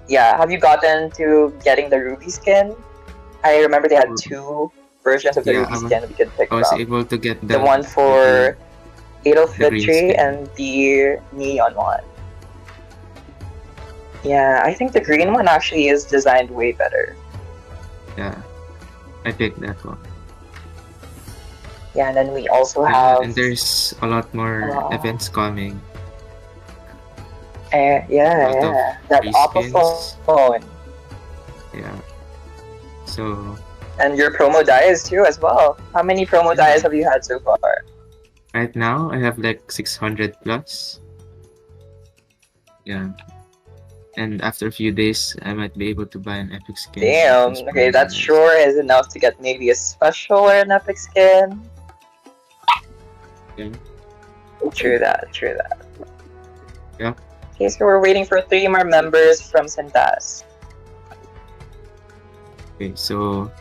Yeah, have you gotten to getting the Ruby skin? I remember they had two versions of the Yeah, Ruby skin we could pick I was from. able to get The one for Fatal the green Victory skin. and the neon one. Yeah, I think the green one actually is designed way better. Yeah, I picked that one. Yeah, and then we also have... And there's a lot more events coming. Yeah. That Oppophone. Yeah. So... And your promo dies too as well. How many promo dies have you had so far? Right now, I have like 600 plus. Yeah. And after a few days, I might be able to buy an epic skin. Damn, okay, that sure is enough to get maybe a special or an epic skin. Yeah. True that. Yeah. Okay, so we're waiting for 3 more members from Sintas. Okay, so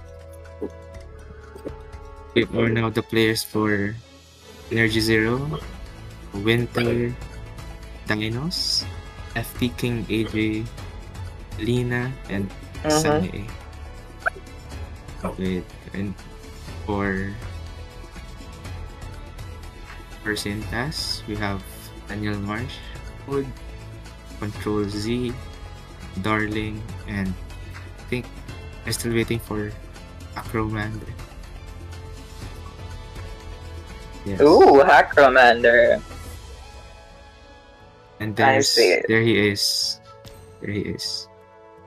we're now the players for Energy Zero, Winter, Dinos, FP King AJ, Lina, and Sunny A. Okay, and for Sintas, we have Daniel Marsh, Hood, Control Z, Darling, and I think I'm still waiting for Acromander. Yes. Ooh, Acromander. And there he is.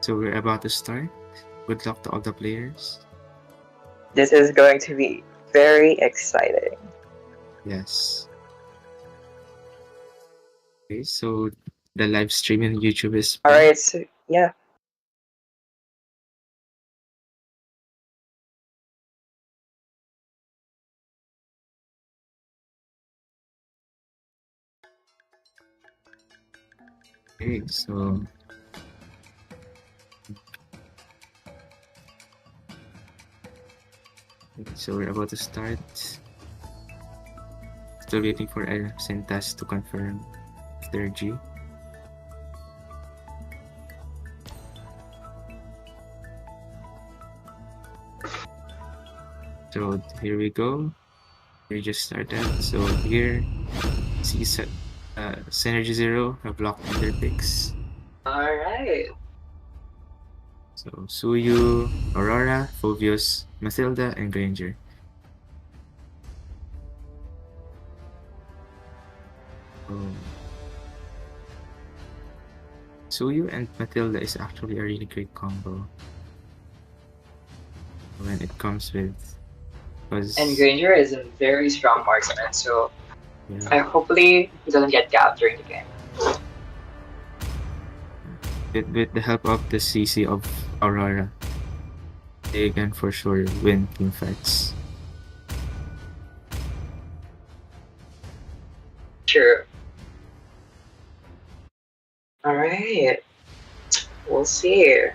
So we're about to start. Good luck to all the players. This is going to be very exciting. Yes. Okay, so the live stream on YouTube is... Alright, so yeah. Okay, so we're about to start. Still waiting for Sintas to confirm their G. So here we go. We just started. So here, Synergy Zero have locked in their picks. Alright. So Suyu, Aurora, Phobius, Mathilda, and Granger. Suyu and Mathilda is actually a really great combo when it comes with... And Granger is a very strong marksman, so yeah. Hopefully he doesn't get gapped during the game. With the help of the CC of Aurora, they can for sure win team fights. Sure. Alright. We'll see.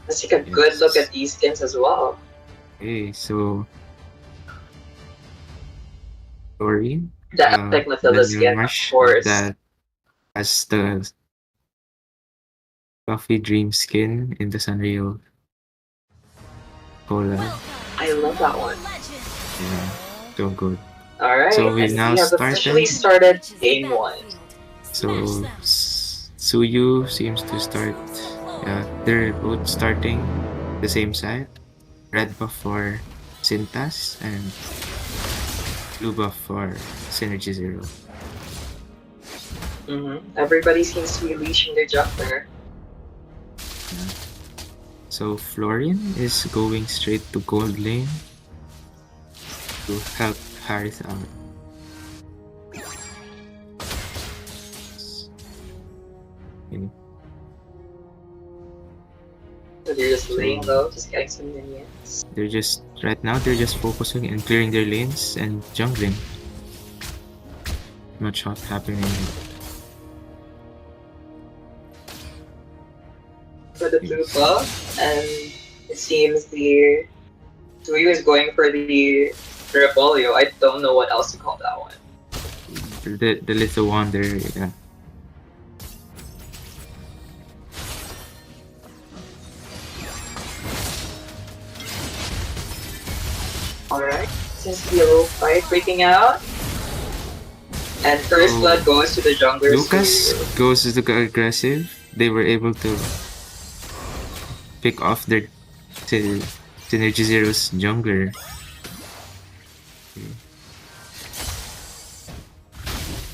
Let's take a good look at these skins as well. Okay, so Doreen, the epic Mathilda skin, of course. That has the Coffee Dream skin in the Sanrio collab. I love that one. Yeah, so good. Alright, so we now officially started game 1. So Suyu seems to start. Yeah, they're both starting the same side. Red buff for Sintas and blue buff for Synergy Zero. Everybody seems to be leashing their jungler. Yeah. So Florian is going straight to gold lane to help Harith out. Okay. So they're just laying low, just getting some minions. Right now they're just focusing and clearing their lanes and jungling. Not much happening. For the blue buff, and it seems the Suyu is going for the Rebolio. I don't know what else to call that one. The little wonder, yeah. Alright, seems to be a little fight breaking out. And first blood goes to the jungler. Lucas goes to the aggressive. They were able to pick off their Synergy Zero's jungler.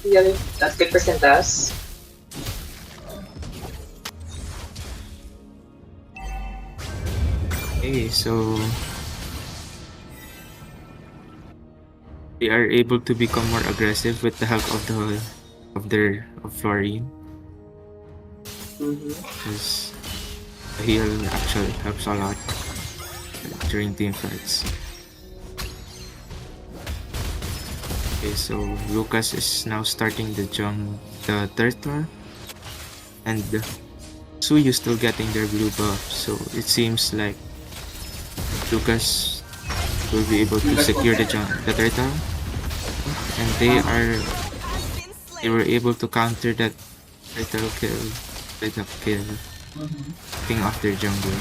Yeah, that's good for Sintas. Okay, so they are able to become more aggressive with the help of Florine. Because the heal actually helps a lot during team fights. Okay, so Lucas is now starting the turtle, and Suyu still getting their blue buff. So it seems like Lucas will be able to secure the turtle, and they were able to counter that turtle kill with a kill, picking off their jungle.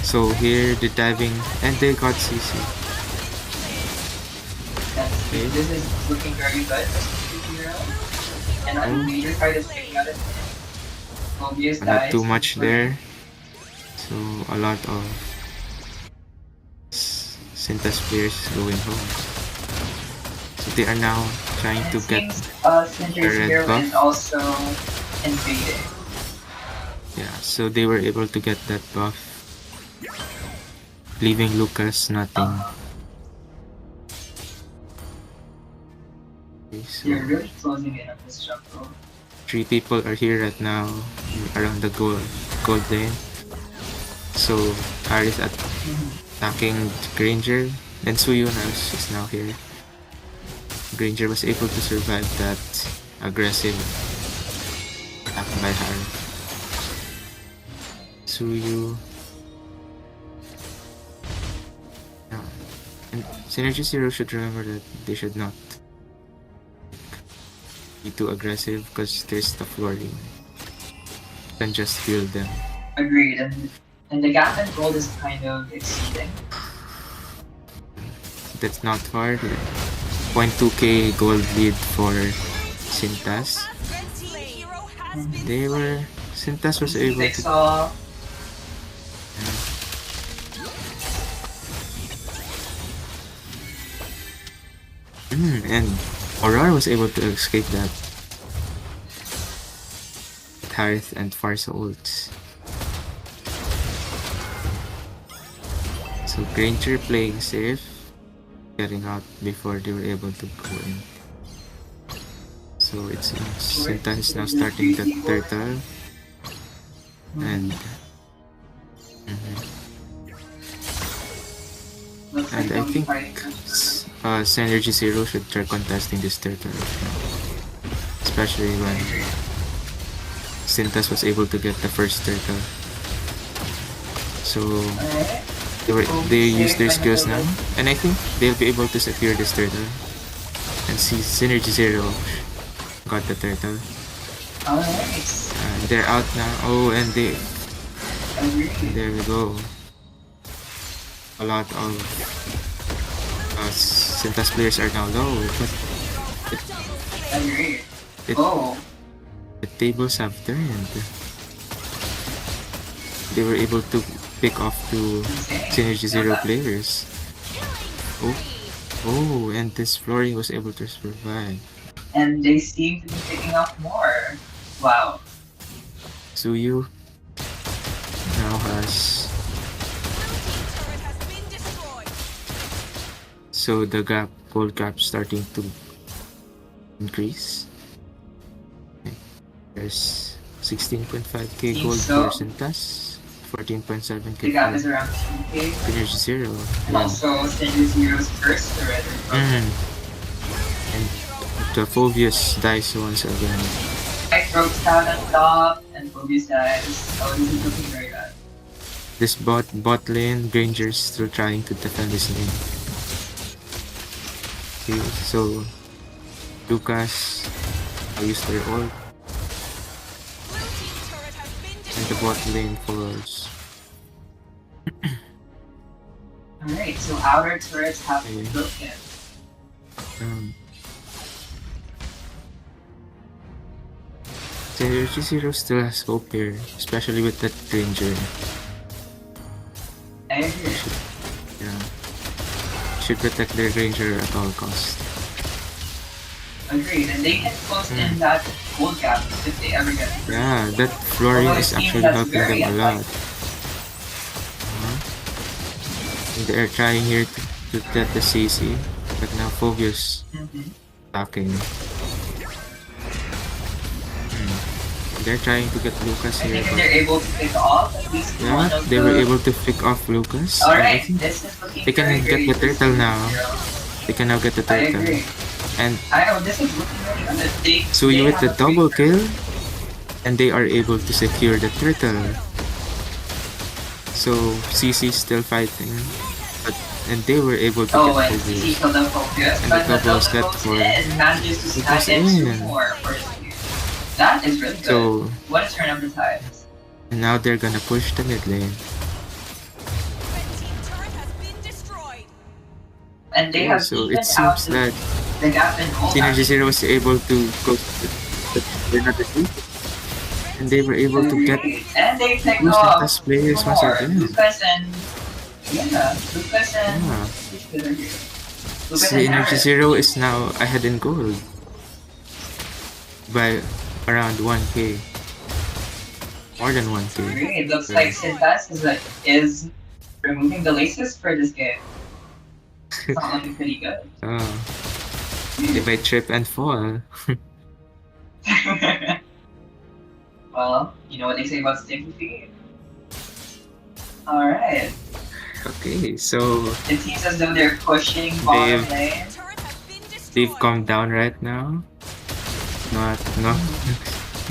So here the diving, and they got CC. Okay. This is looking very good. And our major card is picking out it. Obvious Not too much there. So a lot of Sintas players going home. So they are now trying to get the red buff. Is also invading. Yeah, so they were able to get that buff, leaving Lucas nothing. Okay, so you're really closing in on this jungle. 3 people are here right now around the gold lane. So Aris attacking Granger, and Suyu is now here. Granger was able to survive that aggressive attack by Harry. Suyu. And Synergy Zero should remember that they should not be too aggressive because there's the flooring. You can just heal them. Agreed, and the gap in gold is kind of exceeding. That's not hard. 0.2k gold lead for Sintas. Sintas was able to... and Aurora was able to escape that. Harith and Farsa ults. So Granger playing safe, getting out before they were able to go in. So it seems Sintas is now starting the turtle, and and I think Synergy Zero should try contesting this turtle, especially when Sintas was able to get the first turtle. So they use their skills now, and I think they'll be able to secure this turtle. And see, Synergy Zero got the turtle. They're out now. Oh, and there we go. A lot of Sintas players are now low, but the tables have turned. They were able to pick off 2 Synergy Zero players. Oh, and this flooring was able to survive. And they seem to be picking up more. Wow. Suyu now has... So the gold gap starting to increase. Okay. There's 16.5k gold for Sintas, 14.7k the gap is around 2k. Synergy Zero. Also, Synergy Zero's first already. And the Phobius dies once again. I broke down on top, and Phobius dies. Oh, this is looking very bad. This bot lane, Granger's still trying to defend his lane. Okay, so Lucas used their ult, and the bot lane follows. Alright, so outer turrets have been Okay. broken. Synergy Zero still has hope here, especially with that Ranger. I agree. Yeah. Should protect their Ranger at all costs. Agreed, and they can close in that gold gap if they ever get through. Yeah, that Florian Although it is seems actually that's helping very them a lot. unlikely. They're trying here to get the CC, but now Phobius attacking. They're trying to get Lucas I here, think if but they're able to pick off at least one yeah, of they the... were able to pick off Lucas. And I Alright, think this is looking they can very get the great. turtle now. They can now get the I turtle. agree. And I know, this is looking really good. Suyu with the have a double great kill, and they are able to secure the turtle. So CC's still fighting, and they were able to Oh, get and CC Phobius. killed the focus, And but the the double double set goes for in, manages to it was snag in 2 in. more for his view. That is really good. So What a turn of the tides. and now they're gonna push the mid lane. And they Okay, have so evened it out seems that the gap in gold. Synergy Zero was able to go to another team, and they were able to get And they picked two off Sintas players two once more. again. Lucas and... Yeah, Lucas and... Yeah. Which good are here? Lucas and Synergy Harris. Zero is now ahead in gold by around 1k. More than 1k. It looks like Sintas is removing the laces for this game. It's not looking pretty good. Oh. They might trip and fall. Well, you know what they say about stinky feet. Alright. Okay, so It seems as though they're pushing bottom lane. they've calmed down right now.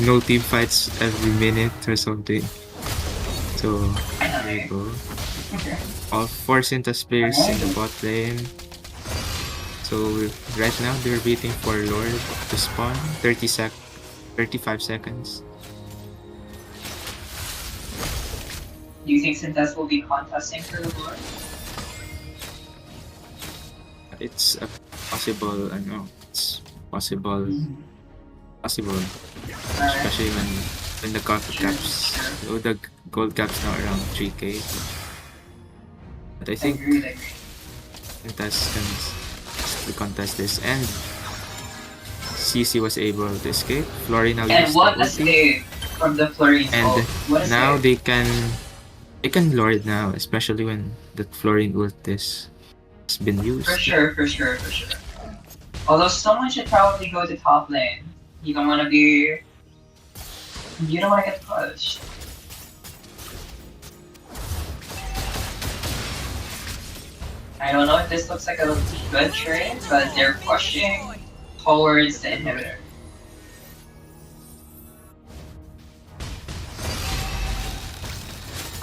No team fights every minute or something. So there you go. All 4 Sintas players in the bot lane. So right now they're waiting for Lord to spawn. 35 seconds. Do you think Sintas will be contesting for the Lord? It's a possible, I know, it's possible, especially when the gold caps, the gold caps now around 3k. But I think Sintas can still contest this, and CC was able to escape. Flori now and used what the a save from the Flurry. and now save. they can Lord now, especially when the Florine ult has been used. For sure. Although someone should probably go to top lane. You don't want to get pushed. I don't know if this looks like a good trade, but they're pushing towards the inhibitor.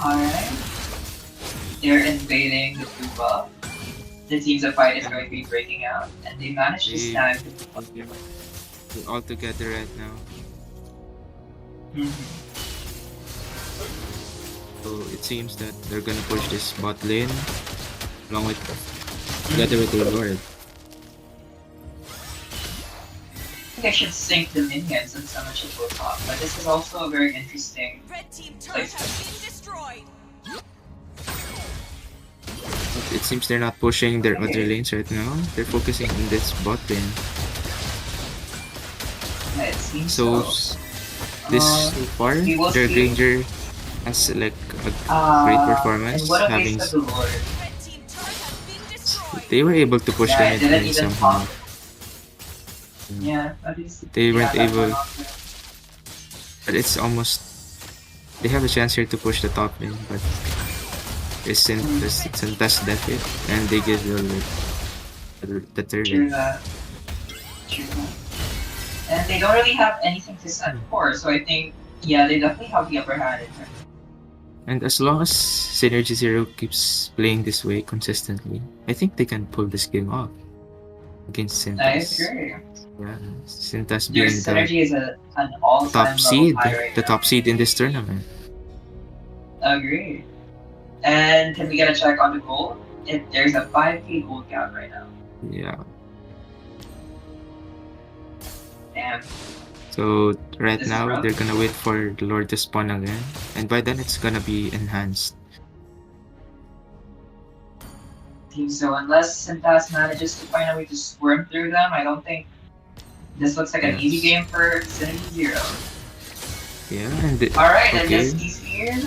Alright. They're invading the blue buff. It seems a fight is going to be breaking out, and they managed to snag the buff. We're all together right now. So it seems that they're gonna push this bot lane along with together with the Lord. I think I should sync the minions and someone should go top, but this is also a very interesting place. It seems they're not pushing their other lanes right now. They're focusing on this bot lane. Yeah, it seems So this so far, we will their see. Ranger has like a great performance. And what a Having waste of the Lord. they were able to push Yeah, the it mid didn't lane even somehow. pop. Yeah, at least They weren't that able, one off there. but it's almost. They have a chance here to push the top lane, but it's Sintas death it, and they get the True turret. that. True that. And they don't really have anything to set for, so I think, yeah, they definitely have the upper hand in terms. And as long as Synergy Zero keeps playing this way consistently, I think they can pull this game off against Sintas. I agree. Yeah, Sintas Their being synergy is an all-time top seed, level high right the now. top seed in this tournament. Agreed. And can we get a check on the goal? There's a 5k gold gap right now. Yeah. Damn. So right This is now rough. they're gonna wait for the Lord to spawn again, and by then it's gonna be enhanced. So unless Sintas manages to find a way to squirm through them, I don't think this looks like an easy game for Synergy Zero. Yeah, and Alright, and okay. this is here.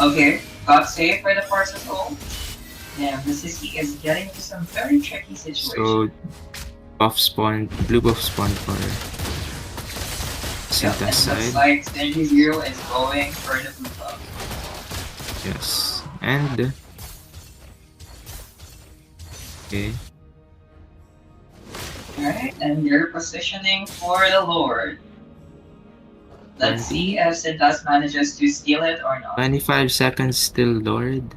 Okay, got saved by the Force's ult. Damn, this is getting into some very tricky situations. So buff spawn, blue buff spawn for Yep, Sintas and looks side. like Synergy Zero is going for the blue buff. Yes, and okay. Alright, and they're positioning for the Lord. Let's see if Sintas manages to steal it or not. 25 seconds still Lord.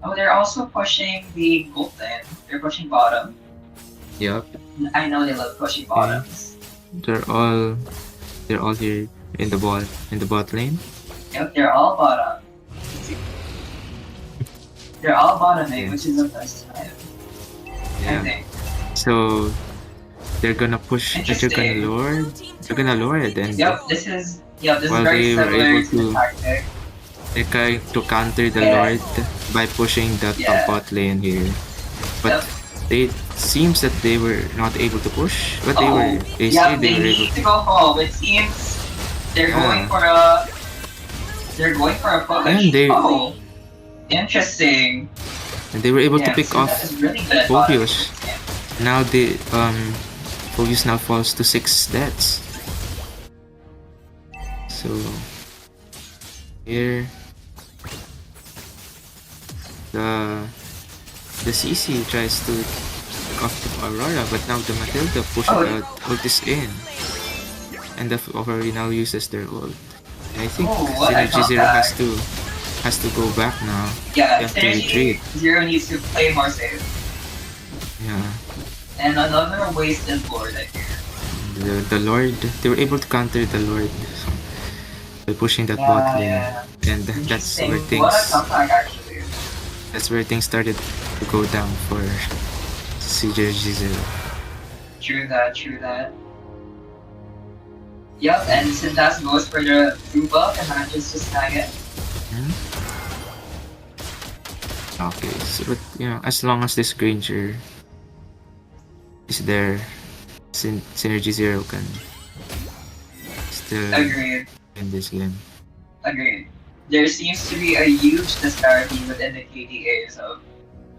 Oh, they're also pushing the gold lane. They're pushing bottom. Yup. I know they love pushing bottoms. They're all here in the bot lane. Yep, they're all bottom. They're all bottoming, which is the first time. I think. So they're gonna push. They're gonna lord. They're gonna lord, and Yep, this is while very they were similar able to the to, tactic. they're trying to counter the lord by pushing the top bot lane here. But it seems that they were not able to push. But they were. They said they were able need to go home. It seems they're going for a. They're going for a push. And they. Interesting. And they were able to pick off Phobius. Now the Phobius now falls to 6 deaths. So here the CC tries to pick off the Aurora, but now the Matilda pushes out, ult is in, and the Aurora now uses their ult. And I think Synergy Zero has to go back now. Yeah, they have to retreat. Zero needs to play more safe. Yeah. And another wasted Lord, I hear. The Lord, they were able to counter the Lord by pushing that bot lane, and that's where things. What a comeback, actually. That's where things started to go down for Synergy Zero. True that. Yep, and Sintas goes for the blue buff and manages to snag it. Okay, so but as long as this Granger is there, Synergy Zero can still win this game. Agreed. There seems to be a huge disparity within the KDAs of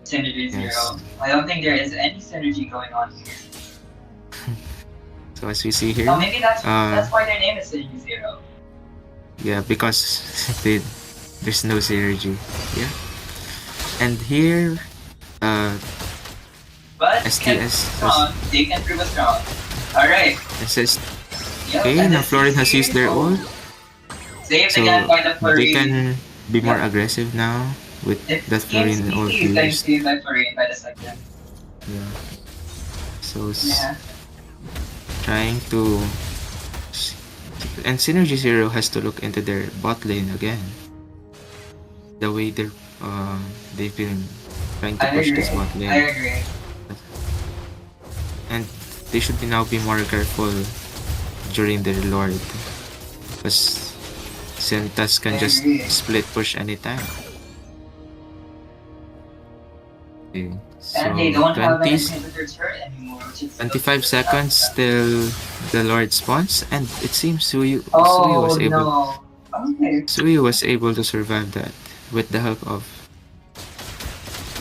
Synergy Zero. I don't think there is any synergy going on here. So as we see here, maybe that's why their name is Synergy Zero. Yeah, because there's no synergy. Yeah. And here, but STS they can prove us wrong. Alright. SS. Okay, now Florin has used their ult. So they can be more aggressive now with that Florin ult used. Yeah. So trying to, and Synergy Zero has to look into their bot lane again. The way they've been trying to push this bot lane. I agree. And they should now be more careful during their Lord, because Sintas can just split push anytime. Okay, so and they don't have any turret anymore, 25 seconds till the Lord spawns, and it seems Suyu was able to survive that with the help of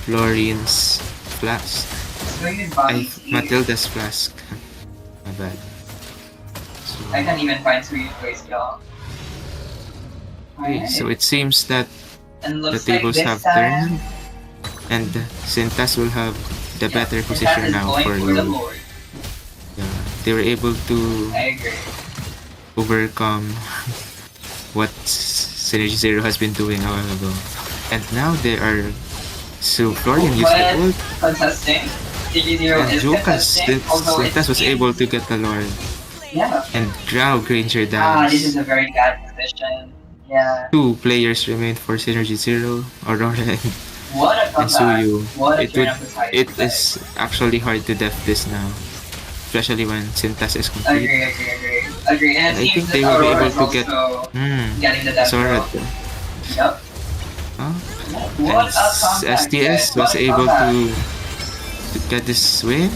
Florin's flask. Matilda's flask. My bad. So, I can't even find Suyu's place, y'all. Okay, so it seems that the tables have turned, and Sintas will have the better position now for Lord. Yeah, they were able to overcome what Synergy Zero has been doing a while ago. And now they are... So Florian used the ult. And Jokas, Sintas was able to get the Lord. Yeah. And now Granger dies. This is a very bad position. Yeah. Two players remain for Synergy Zero, Aurora What a and comeback. Suyu. What a It turn would of the tide. it is actually hard to def this now, especially when Sintas is complete. Agree. And And it I seems think that they will be Aurora able is to get also hmm getting the death Sora. row. Yep. Huh? What And a comeback, guys. STS What was a able comeback. to get this win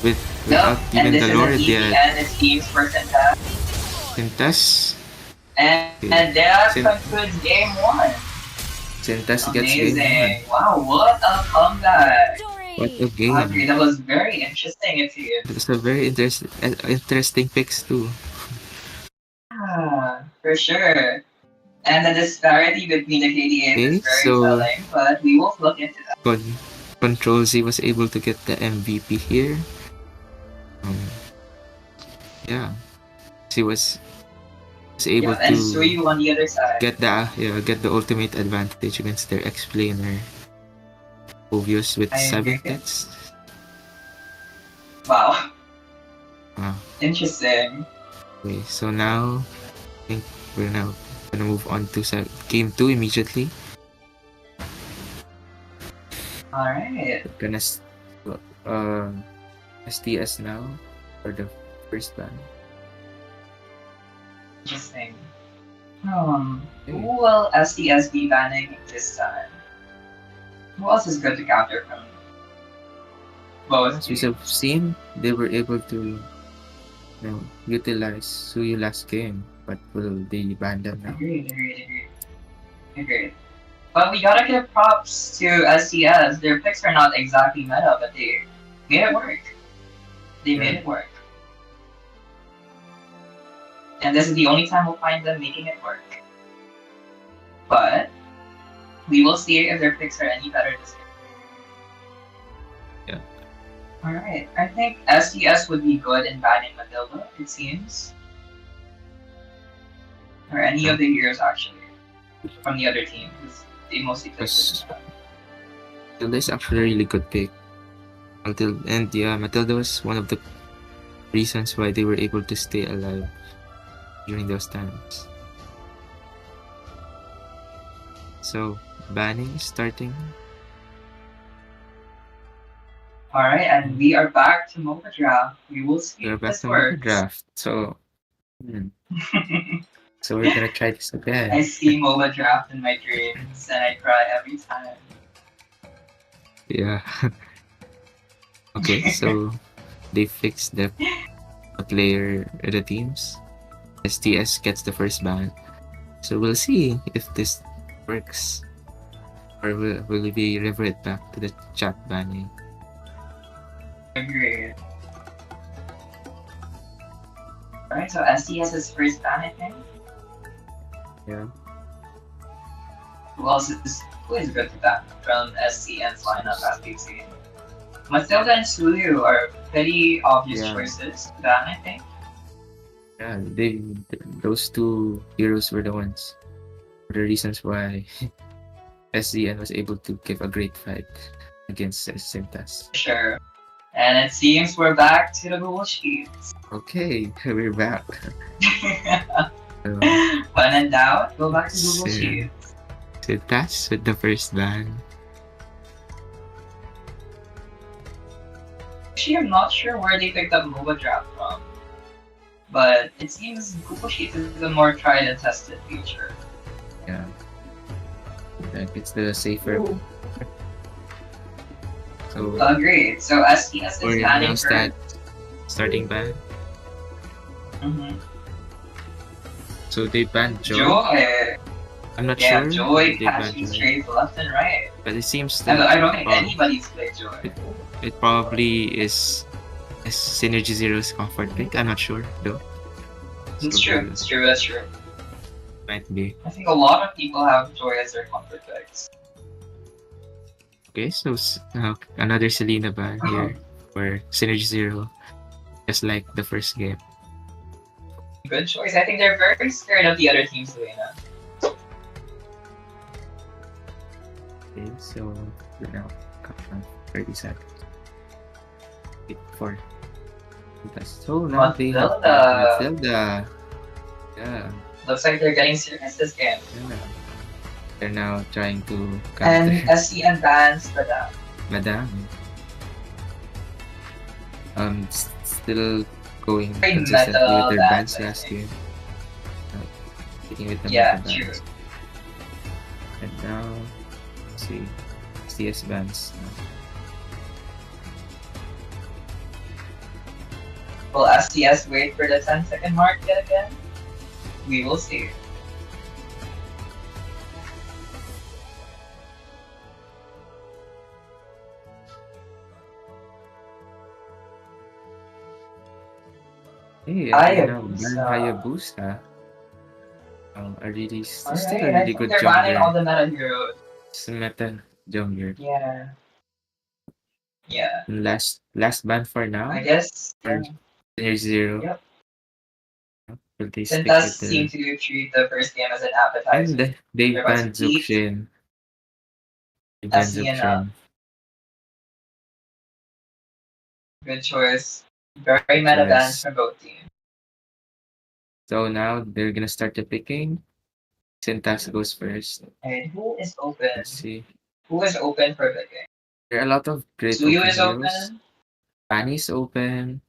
without And even this the is an Lord easy yet. end. It seems for Sintas. Sintas. And that Sin- concludes game one. Sintas gets game one. Amazing. Wow, what a comeback. What a game! Audrey, that was very interesting, it seems. It's a very interesting picks too. For sure. And the disparity between the KDAs Okay, is very so telling, but we will look into that. Control Z was able to get the MVP here. Yeah, she was able And to Suyu on the other side. get the ultimate advantage against their explainer. Obvious with I 7 agree. hits. Wow. Wow. Interesting. Okay, so now I think we're now gonna move on to game 2 immediately. Alright. We're gonna STS now for the first ban. Interesting. Who will SDS be banning this time? Who else is good to counter from both? As we have seen, they were able to utilize Suyu last game, but will they ban them now? Agreed. But we gotta give props to SDS. Their picks are not exactly meta, but they made it work. They made it work. And this is the only time we'll find them making it work. But we will see if their picks are any better this game. Yeah. Alright, I think SDS would be good in banning Matilda, it seems. Or any of the heroes, actually. From the other team, because they mostly play Matilda is actually a really good pick. Matilda was one of the reasons why they were able to stay alive during those times. So, banning is starting. Alright, and we are back to MOBA Draft. We will see We're if back this to works. MOBA Draft. So, so we're gonna try this again. I see MOBA Draft in my dreams, and I cry every time. Yeah. Okay, so they fixed the teams. STS gets the first ban. So we'll see if this works. Or will we revert back to the chat banning? Agreed. Alright, so STS's first ban, I think. Yeah. Who else is good to ban from SCN's lineup, as we've seen? Matilda and Suyu are pretty obvious choices to ban, I think. Yeah, those two heroes were the reasons why SCN was able to give a great fight against Sintas. Sure. And it seems we're back to the Google Sheets. Okay, we're back. When in doubt, go back to Google Sheets. Sintas with the first ban. Actually, I'm not sure where they picked up MOBA Draft from. But it seems Google Sheets is a more tried and tested feature. Yeah. Like it's the safer. So agreed. So STS is banning that starting ban. So they banned Joy. I'm not sure. Joy catching strays left and right. But it seems that I don't think anybody's played Joy. It probably is Synergy Zero's comfort pick. I'm not sure though. It's true. Might be. I think a lot of people have Joy as their comfort picks. Okay, so another Selena ban here for Synergy Zero, just like the first game. Good choice. I think they're very scared of the other team's Selena. Okay, so we're now 30 seconds. Wait for. So now they have Matilda. Yeah. Looks like they're getting serious this game. Yeah. They're now trying to counter And SCN bans Madame. Madame. Still going Very consistently with meta their bans, bans I last think. game. Sticking with the Yeah, meta true. bans. And now, let's see, CS bans. Will SCS wait for the 10-second mark yet again? We will see. Hey, they now ban Hayabusa. Hayabusa. He's still a Alright, I really think good they're banning all jungler. the meta heroes. He's a meta jungler. Yeah. Yeah. Last ban for now, I guess, or yeah. Year Zero. Yep. Will they stick Sintas with seem the... to treat the first game as an appetizer. And they They're about to banned eat Zuxin. They banned SCN up. Zuxin. Good choice. Very meta bans Yes. from both teams. So now they're gonna start the picking. Sintas goes first. And who is open? Let's see. Who is open for picking? There are a lot of great Suyu open is heroes. open. Fanny's open.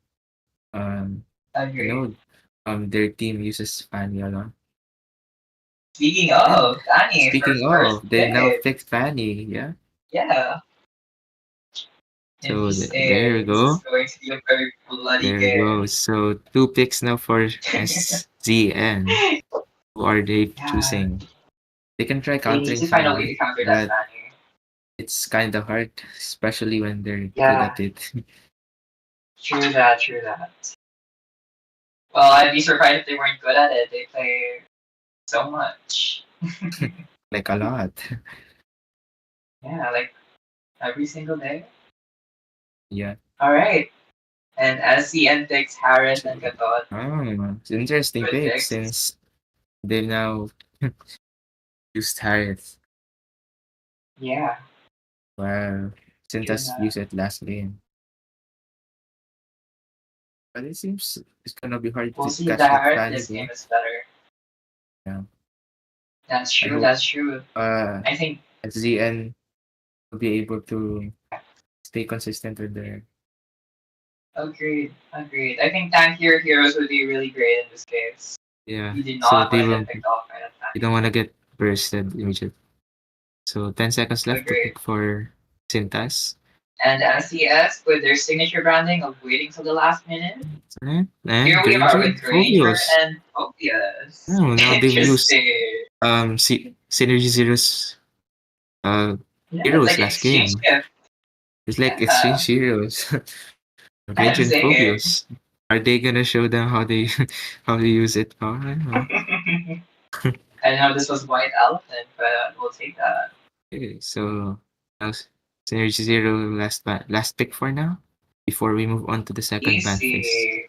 Um, I Agreed. know their team uses Fanny a lot. Speaking And of, Danny for speaking first of, they now pick. picked Fanny, yeah? Yeah. And So he there we this is go. going to be a very bloody There we go. game. So 2 picks now for SZN. Who are they Yeah. choosing? They can try They need countering to find a way Fanny, to counter that but Danny. it's kind of hard, especially when they're good Yeah. at it. True that, true that. Well, I'd be surprised if they weren't good at it. They play so much. Like a lot. Yeah, like every single day. Yeah. Alright. And SCN picks Harris and Katon. It's an interesting Good pick picks. since they now used Harris. Yeah, Wow. true Sintas that. used it last game. But it seems it's gonna be hard We'll to see if the catch that Harris Fanny this though. game is better. Yeah. That's I true, hope that's true. I think ZN will be able to stay consistent with their... agreed, agreed. I think tankier heroes would be really great in this case. Yeah. You did So not they want to get will picked off by that you tank. don't wanna get bursted immediately. So 10 seconds left to Agreed. pick for Sintas. And SES with their signature branding of waiting till the last minute. And Here we are Granger with Granger Phobios. and Phobias. Oh, now they've used Interesting. Synergy Zero's Yeah, it's heroes like last exchange game. gift. It's like Yeah, exchange heroes. I'm Granger and saying. Phobios. Are they gonna show them how they how they use it? Oh, I don't know. I know this was White Elephant, but we'll take that. Okay, so now Synergy Zero last pick for now. Before we move on to the second ban phase. Easy.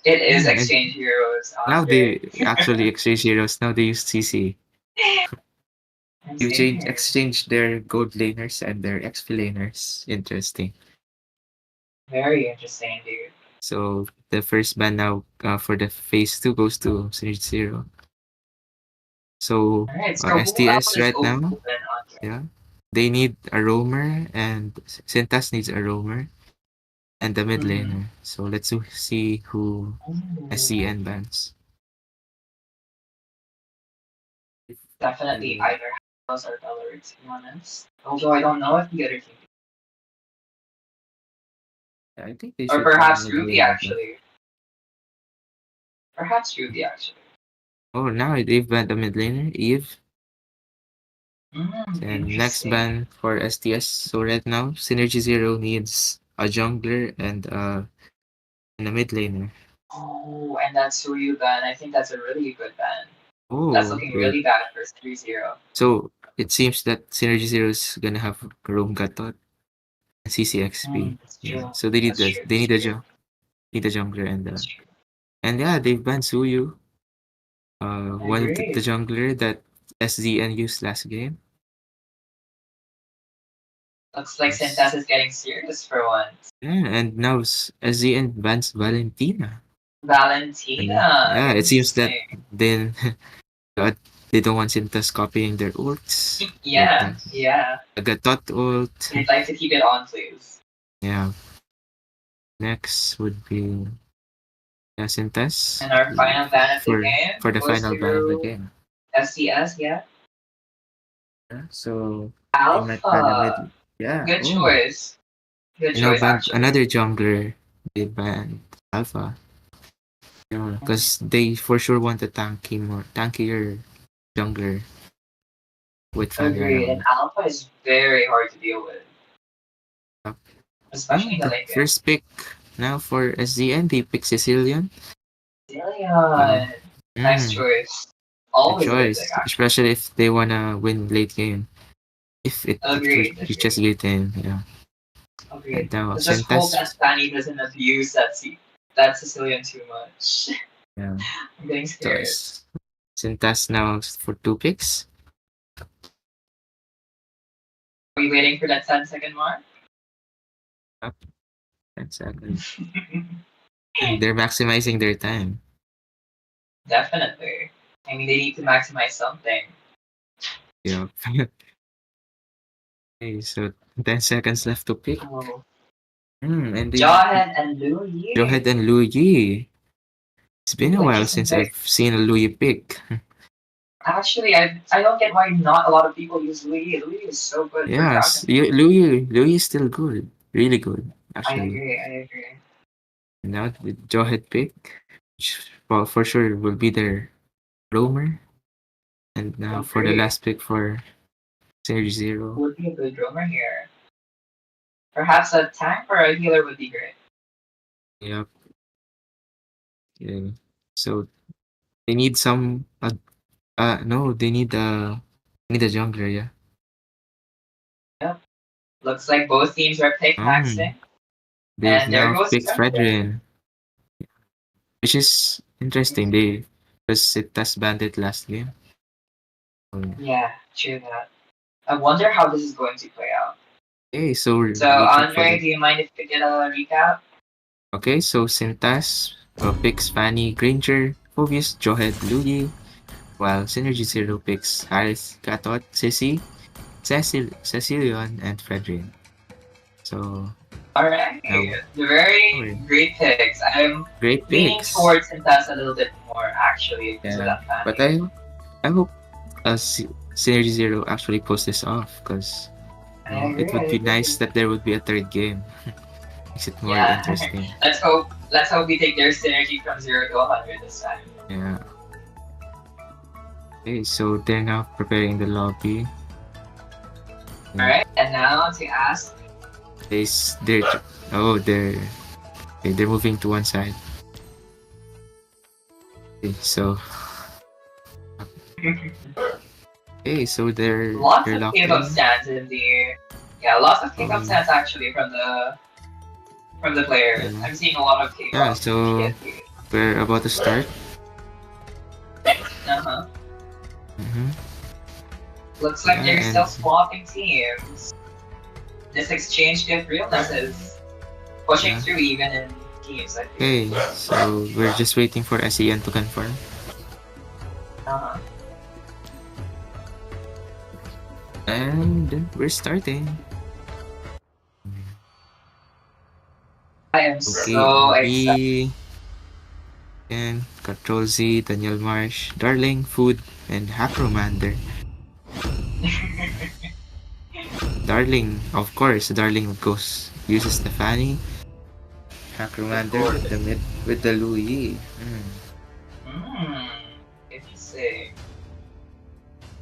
It is Yeah, and exchange heroes, now Andre. they actually exchange heroes. Now they use CC. I'm You saying here. exchange their gold laners and their XP laners. Interesting. Very interesting, dude. So the first ban now for the phase 2 goes to Synergy Zero. So Alright, so who else STS is right now, open, Andre? yeah, they need a roamer and Sintas needs a roamer and the mid laner. So let's see who SCN bans. Definitely either House or Valorant, to be honest. Although I don't know if the other team. Yeah, I think they Or should ban perhaps mid Ruby, laner though. actually. Perhaps Ruby, actually. Oh, now they've banned the mid laner, Eve. And next Interesting. ban for STS. So right now, Synergy Zero needs a jungler and a mid laner. Oh, and that's who you ban. I think that's a really good ban. That's Oh, looking good. really bad for 3-0. So it seems that Synergy Zero is gonna have Rome Gatot and CCXP. That's Yeah. true. So they need That's the true. they That's need a true. need a jungler That's true. and yeah, they've banned Suyu. One of the Agreed. jungler that SZN used last game. Looks like Sintas is getting serious for once. Yeah, and now SZN bans Valentina. Valentina. Yeah, it seems that Interesting. then God, they don't want Sintas copying their ults. Like Yeah, yeah. the Gatot ult. They'd like to keep it on, please. Yeah. Next would be Sintas And our final ban of the for game the goes final ban of the to game. FCS, yeah. Yeah, so they might ban a mid. Alpha. Yeah. Good Oh, choice. Good you know, choice, banned actually. another jungler. They banned Alpha. You know, because they for sure want a tankier jungler with Agreed. And Valorant. Alpha is very hard to deal with, especially in the The late game. first pick now for SZN, they pick Sicilian. Wow. Zillion. Nice choice. Good Always a good pick, choice, actually. especially if they wanna win late game. If it Agreed, reaches agreed, late game, yeah. agreed. And now Let's just hope Sentas, that Fanny doesn't abuse that Sicilian too much. yeah. I'm getting So scared. Sentas now for 2 picks. Are we waiting for that 10-second mark? Up 10 seconds. They're maximizing their time. Definitely. I mean, they need to maximize something. Yeah. Okay, so 10 seconds left to pick. Oh. And they Jawhead and Liu Yi. Johed and Lu Yi. It's been a Ooh, while interesting since pick. I've seen a Lu Yi pick. Actually, I don't get why not a lot of people use Liu Yi. Liu Yi is so good for Yes, Dragon. Lu Yi is still good. Really good, I actually. agree, I agree. Now the Johed pick, which for sure will be their roamer. And now for the Agree. last pick for Series 0. Would be a good roamer here. Perhaps a tank or a healer would be great. Yep. Yeah. So they need some. No, they need a jungler. Yeah. Yep. Looks like both teams are pick maxing. They've And there now goes picked Fredrin. Fredrin, which is interesting. They because it has bandit last game. Yeah, true that. I wonder how this is going to play out. Okay, so we're So, waiting for Andre, the. do you mind if we get a recap? Okay, so Sintas picks Fanny, Granger, Phoebus, Johed, Luyi, while Synergy Zero picks Harith, Katot, Sissy, Cecilion, and Fredrin. So, Alright. now, Very great picks. I'm great leaning picks. towards Sintas a little bit more, actually, because of Yeah, that fan. but I hope Synergy Zero actually pulls this off because it would be nice that there would be a third game. Makes it more interesting. Let's hope we take their synergy from 0 to 100 this time. Yeah. Okay, so they're now preparing the lobby. Alright, and now to ask. They're moving to one side. Okay, so they're Lots they're of locked kick-up in. stands in the lots of kick-up stands actually from the players. Yeah. I'm seeing a lot of kick-up. Yeah, so we're about to start. Uh-huh. Looks like they're still swapping teams. This exchange gift realness is pushing through even in teams, I think. Okay, so we're just waiting for SEN to confirm. Uh-huh. And we're starting. I am so excited. And Control Z, Daniel Marsh, Darling, Food, and Hackromander. Darling, of course, Darling uses the Fanny. Hackromander with the Louis. Interesting.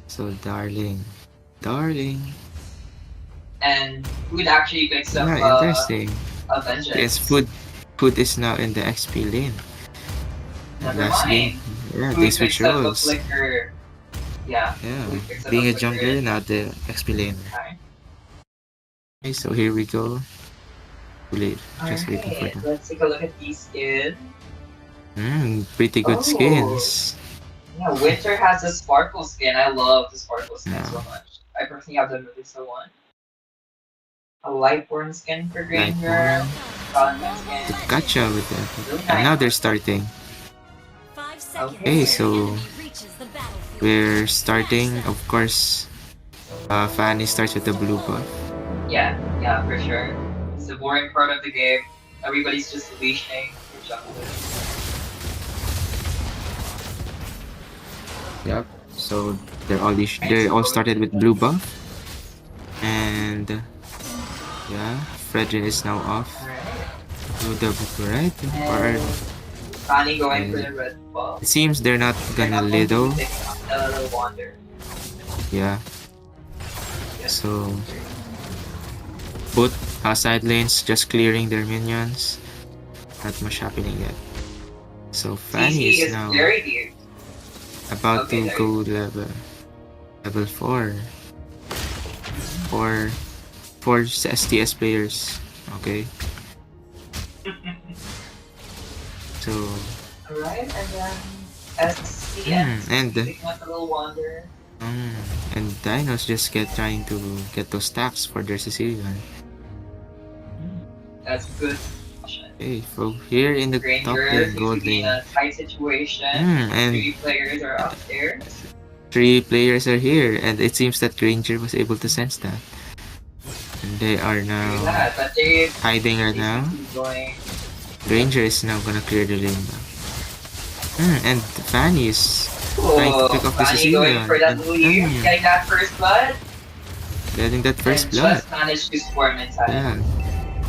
So Darling. And Food actually picks up interesting. Avengers. Yes, Food is now in the XP lane. Last game, they switch roles. Yeah. Being a jungler, now the XP lane. Okay, so here we go. Just waiting for them. Let's take a look at these skins. Pretty good skins. Yeah, Winter has a Sparkle skin. I love the Sparkle skin so much. I personally have the Medusa one. A Lightborn skin for Granger. to catch up with them. And now they're starting. Okay, so we're starting. Of course, Fanny starts with the blue buff. Yeah, for sure. It's the boring part of the game. Everybody's just leashing for jungle. Yep. So they all started with blue buff, and yeah, Fredrin is now off. To the right or Fanny going for the red ball. it seems they're not gonna Lido. Wander. Yeah. So both side lanes just clearing their minions. Not much happening yet. So Fanny TC is now very deep. about to go level 4 for STS players. Okay. So Alright, and then SCM picking up a little wander. and Dinos just trying to get those stacks for their Sicilian. That's good. Okay, so here in the top lane, gold lane. A tight situation. And 3 players are upstairs. 3 players are here, and it seems that Granger was able to sense that. And they are now hiding right now. Granger is now gonna clear the lane now. And Fanny is trying to pick up the Sicilian. Getting that first blood. Getting that first blood. Just managed to swarm inside. Yeah.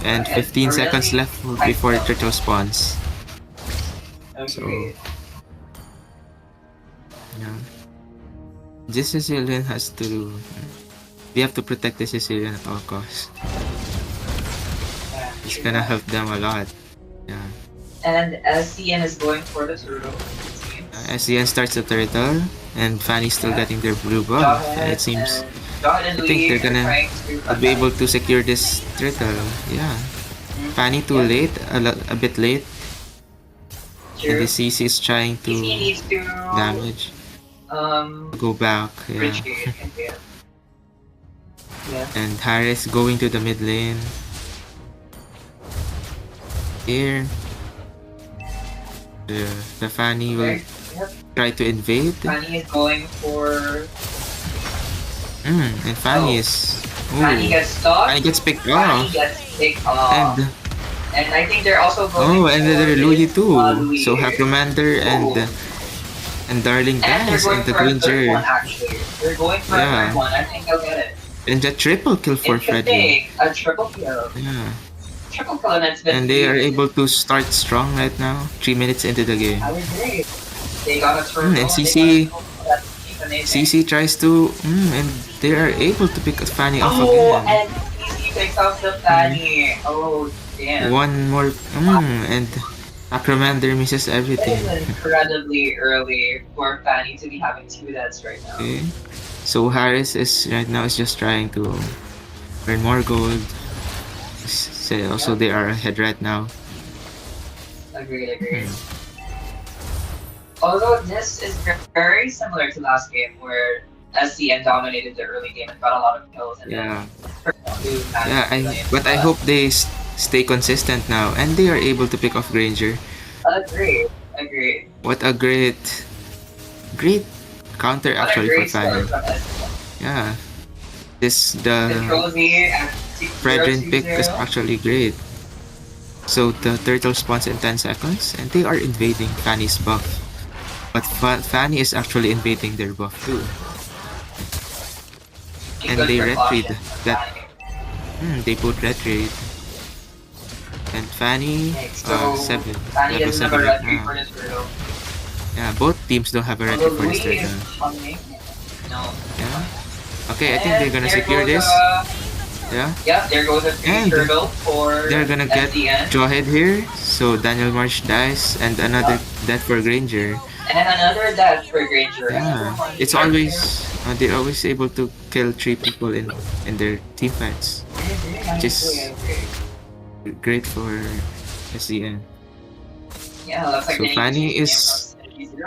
And 15 seconds left before turtle spawns. Okay. So, yeah. This Sicilian has to. We have to protect the Sicilian at all costs. It's gonna help them a lot. Yeah. And SCN is going for the turtle. SCN starts the turtle, and Fanny's still getting their blue buff. And it seems. I think they're gonna be able to secure this turtle. Yeah. Fanny too late, a bit late. And the CC is trying to damage. Go back. Yeah. And Harris going to the mid lane. Here. The Fanny will try to invade. Fanny is going for. And Fanny is. Fanny gets stuck. Fanny gets picked off. And I think they're also going. And they're Louis too. So Commander and Darling guys and the Granger. They're going for a third one. I think they'll get it. And the triple kill for Freddy. A triple kill. Yeah. Triple kill and they are able to start strong right now. 3 minutes into the game. I agree. They got a turtle. And CC tries to and they are able to pick Fanny off again. And CC picks off the Fanny. Oh damn. One more and Acromander misses everything. It's incredibly early for Fanny to be having 2 deaths right now. Okay. So Harris is right now just trying to earn more gold. So also they are ahead right now. Agreed. Although this is very similar to last game where SCN dominated the early game and got a lot of kills. And but I hope they stay consistent now and they are able to pick off Granger. Agreed. What a great counter actually for Fanny. Yeah. The Fredrin pick is actually great. So the turtle spawns in 10 seconds and they are invading Fanny's buff. But Fanny is actually invading their buff too. And they red trade that. They put red trade. And Fanny, level 7 right now. Yeah, both teams don't have a red trade for this turtle. Yeah. Okay, I think they're gonna secure this. Yeah, there goes a turtle for they're gonna get Jawhead here. So Daniel Marsh dies and another death for Granger. And another death for Granger. Yeah, it's always they're always able to kill 3 people in their team fights, which is great for SCN. Yeah, looks like so Fanny is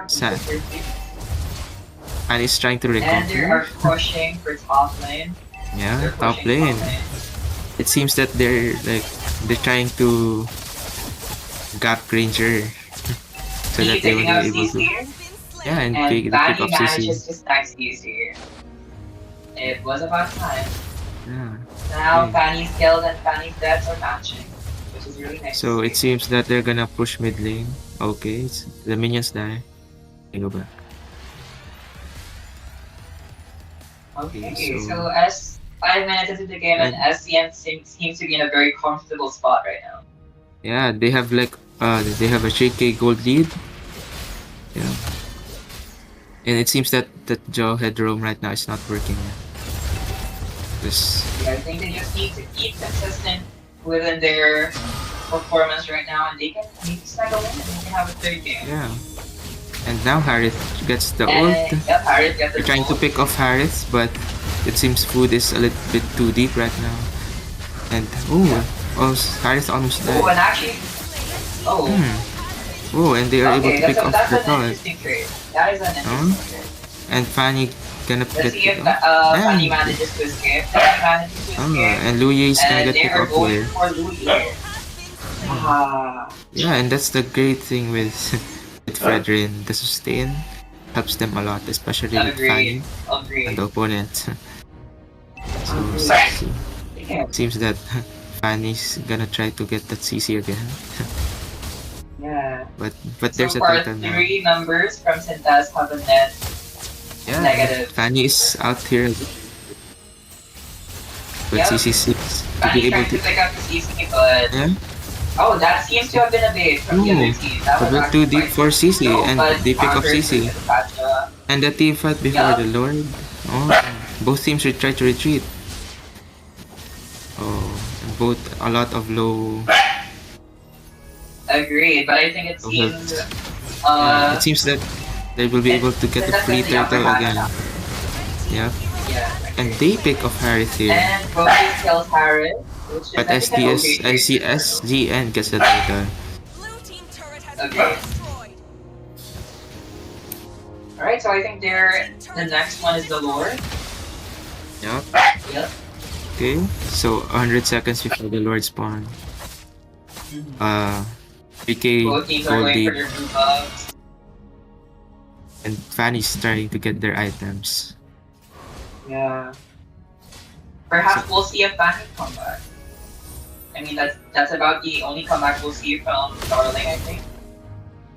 sad. And is trying to recover. And they are pushing for top lane. Yeah, top lane. it seems that they're trying to gap Ranger so He that they will picking up be able to CC, and and pick Fanny up CC. manages to stack CC. It was about time. Yeah. Now Okay. Fanny's kills and Fanny's deaths are matching, which is really nice So to it see. seems that they're gonna push mid lane. Okay, the minions die. Okay, go back. Okay, Okay, so as 5 minutes into the game, and and SCM seems to be in a very comfortable spot right now. yeah, they have they have a 3k gold lead. Yeah. And it seems that Jawhead roam right now is not working. This Yeah, I think they just need to keep consistent within their performance right now, and they can maybe snag a win and they can have a third game. yeah. And now Harith gets the And ult. yeah, Harith gets the They're trying to ult. pick off Harith, but it seems food is a little bit too deep right now. And Harith almost Oh, died. and actually, oh, Oh, and they are able okay, to pick off that's the an tower. interesting trade. That is an interesting trade. And Fanny gonna Let's get see picked if off. Fanny manages to escape. Fanny manages to escape. And Luyi is gonna And get they picked are off going here. for Louis. Ah, Yeah, and that's the great thing with with Fredrin. The sustain helps them a lot, especially with Fanny agreed. and the opponent. So Yeah. seems that Fanny's gonna try to get that CC again. Yeah. But So there's a far, totem now. 3 members from Sintas have a net Yeah, negative. Fanny is out here. But Yep. CC6 to Fanny be able trying to. to pick up the CC, but Yeah? oh, that seems to have been a bait from the other team. That A was bit actually too deep quite for CC, no, and but they pick up countered CC. with the Pacha. And the team fight before Yup. the Lord. Oh, both teams should try to retreat. Oh, both a lot of low. Agreed, but I think it seems It seems that they will be able to get the Sintas free has the upper turtle hand again. now. Yeah, Yeah. and they pick off Harith here. And Bobby kills Harris, which is But I think an okay trade. SCSGN gets the turtle. Okay. Alright, so I think the next one is the Lord. Yep. Yep. Okay, so 100 seconds before the Lord spawn. 3k Both teams are gold going for lead, their blue buffs. and Fanny's starting to get their items. Yeah. Perhaps we'll see a Fanny comeback. I mean, that's about the only comeback we'll see from Darling, I think.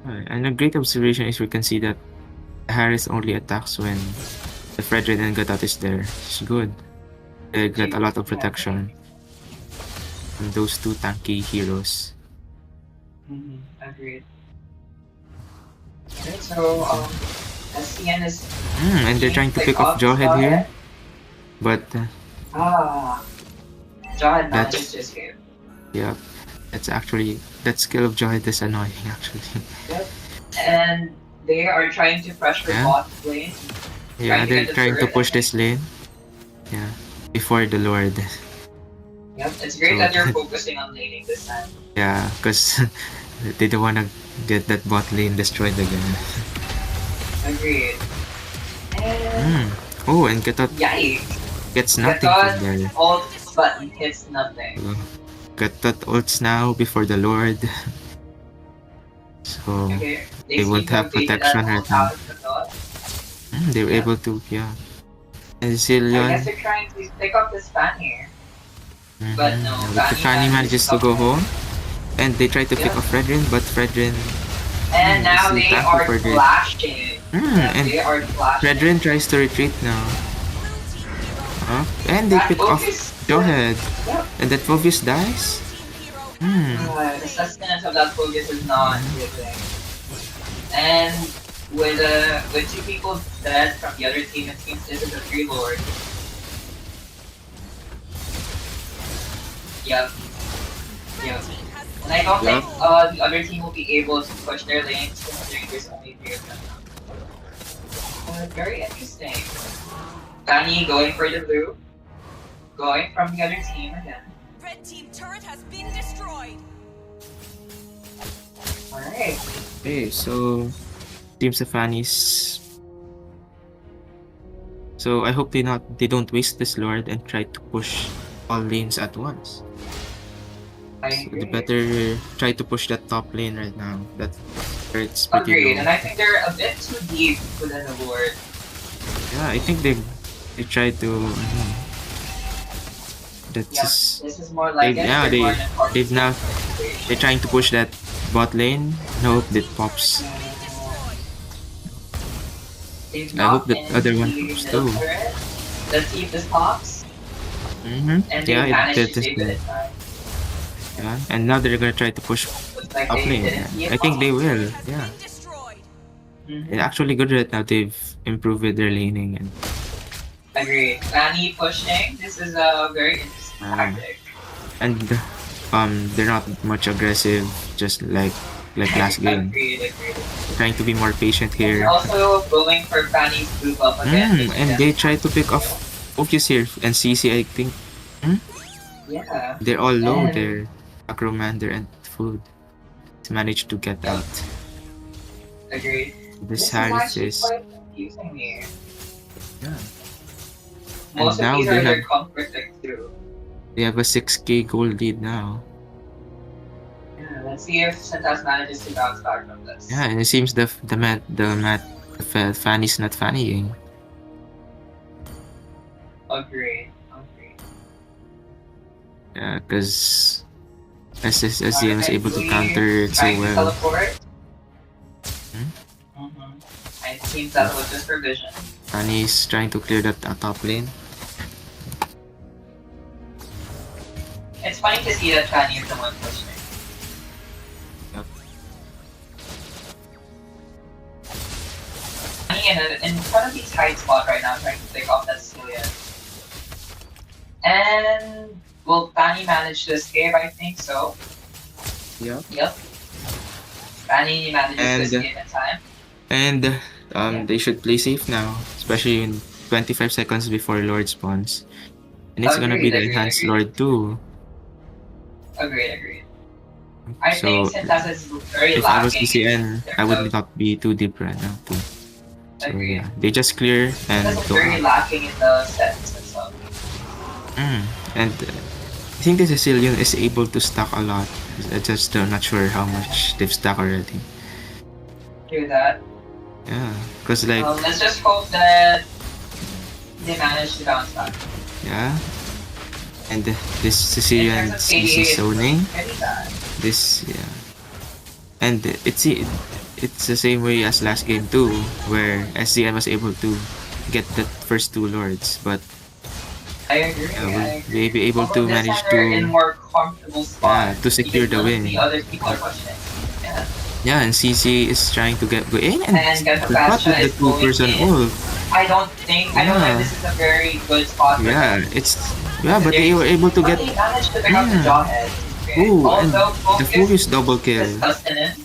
And a great observation is we can see that Harris only attacks when the Fredrin and Gatot is there. It's good. They get a lot of protection from those two tanky heroes. Agreed. Okay, so SCN is And they're trying to pick off Jawhead here, but Jawhead manages to escape. yeah, that skill of Jawhead is annoying actually. Yep. And they are trying to pressure bot lane. Yeah, they're trying to turret, push this lane. Yeah, before the Lord. Yep, it's great that they're focusing on laning this time. Yeah, because they don't want to get that bot lane destroyed again. Agreed. And And Gatot yikes! gets nothing from Gatot there. ult button hits nothing. Gatot ults now before the Lord. So Okay, they won't have protection right now. They were Yeah. able to, yeah. And I guess Zillion, they're trying to pick up this fan here. But no, but the Fanny manages to go home. And they try to pick off Fredrin, but Fredrin. And now is they too are for this. flashing. And They are flashing. Fredrin tries to retreat now. And they That pick off focus- Jawhead. Yep. And that Focus dies. The sustenance of that focus is not giving. And with 2 people dead from the other team, it seems this is a 3 Lord. Yep. And I don't think the other team will be able to push their lanes considering there's only 3 of them now. Very interesting. Fanny going for the blue. Going from the other team again. Red team turret has been destroyed. Alright. Okay, so Team Stefani's. So I hope they don't waste this Lord and try to push all lanes at once. I So agree. they better try to push that top lane right now. That it's pretty Agreed, low. and I think they're a bit too deep within the board. Yeah, I think they tried to. That's Yeah, just, this is more like they've now they're trying to push that bot lane. I hope that pops. They've I hope knocked that in other one the pops middle too. turret. Let's see if this pops. Mm-hmm. And Yeah, they managed to that's save good. it in time. Yeah, and now they're gonna try to push Looks like up they lane. didn't see it I think they pop. will. Has Yeah, been destroyed. Mhm. it's actually good right now. They've improved with their laning and Agreed. Fanny pushing. This is a very interesting tactic. and they're not much aggressive, just like last game. Agreed. Trying to be more patient And here. also going for Fanny's blue buff again. And they try to pick off focus here and CC. I think Yeah. they're all low. And- They're Acromander and Food managed to get out. Agreed. This is Harris actually is quite confusing me. yeah. Most of now these they are their have- comfort pick too. They have a 6k gold lead now. Yeah, let's see if Sintas manages to bounce back from this. Yeah, and it seems the Fanny's not fannying. Agreed. Yeah, because SCM is able to Louis counter it so trying to well. teleport. Hmm? It seems that was just for vision. Fanny's trying to clear that top lane. It's funny to see that Fanny is the one pushing. Yep. Fanny in front of the tight spot right now, trying to pick off that Celia. And will Fanny manage to escape? I think so. Yep. Yep. Fanny manages And- to escape in time. And they should play safe now, especially in 25 seconds before Lord spawns. And it's gonna be the Agreed, enhanced agreed. Lord too. Agreed. I So think Sintas is very if I was lacking. PCN, I would not be too deep right now too. So Agreed. yeah, they just clear and Sintas is go very out. lacking in the sets and stuff. And I think the Sicilian is able to stack a lot. I just not sure how much they've stacked already. Hear that? Yeah, cause like Let's just hope that they manage to bounce back. yeah, and this Sicilian In terms of CC KDA, zoning. it's pretty bad. This yeah, and it's the same way as last game too, where SCM was able to get the first two lords, but I agree. will they be able Although to this manage time they're in to more comfortable spot. to secure because the none of win? The other people are pushing. Yeah. And CC is trying to get in and And get the what Bastion with the is going two-person in. ult. I don't think this is a very good spot for Yeah, them. but they were able to But get they managed to pick up the Yeah. Jawhead. ooh, and Although the focus double kill. is sustenance.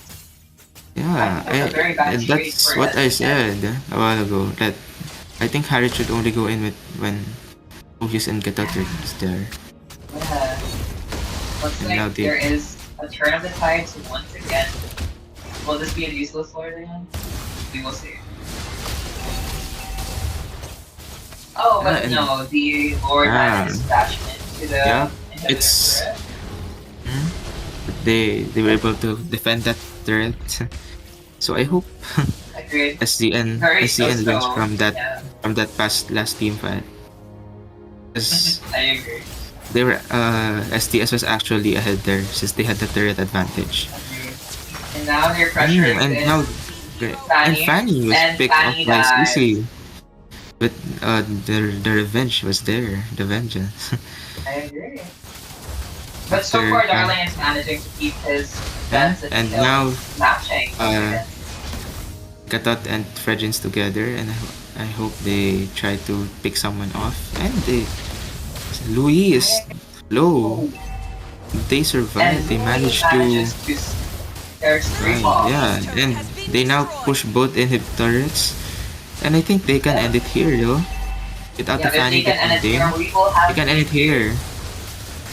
Yeah, That's a very bad and trade that's for what I SCM. said a while ago. That I think Harry should only go in with when Focus and Getatter is there. Yeah. Looks And now like they- there is a turn of the tides once again. Will this be a useless lord again? We will see. Oh, but and- no, the lord managed to dash into the Yeah, into it's- the turret. They were able to defend that turret. So I hope Agreed. SDN Very SDN learns so-so. from that Yeah, last team fight. 'Cause I agree. they were STS was actually ahead there since they had the turret advantage. Agreed. And now they're pressuring And this now and Fanny was and picked up Fanny by dies. CC. But the revenge was there, the vengeance. I agree. But so After far, Fan- Darling is managing to keep his and, defense and still now matching. Gatot and Fredrins together, and I hope they try to pick someone off. And Louis is low. They survived. They managed to. There's three balls. Yeah, and they now push both inhib turrets, and I think they can end it here, though. Without Yeah, the if Fanny they can end getting it game, here, we will have they can end it here.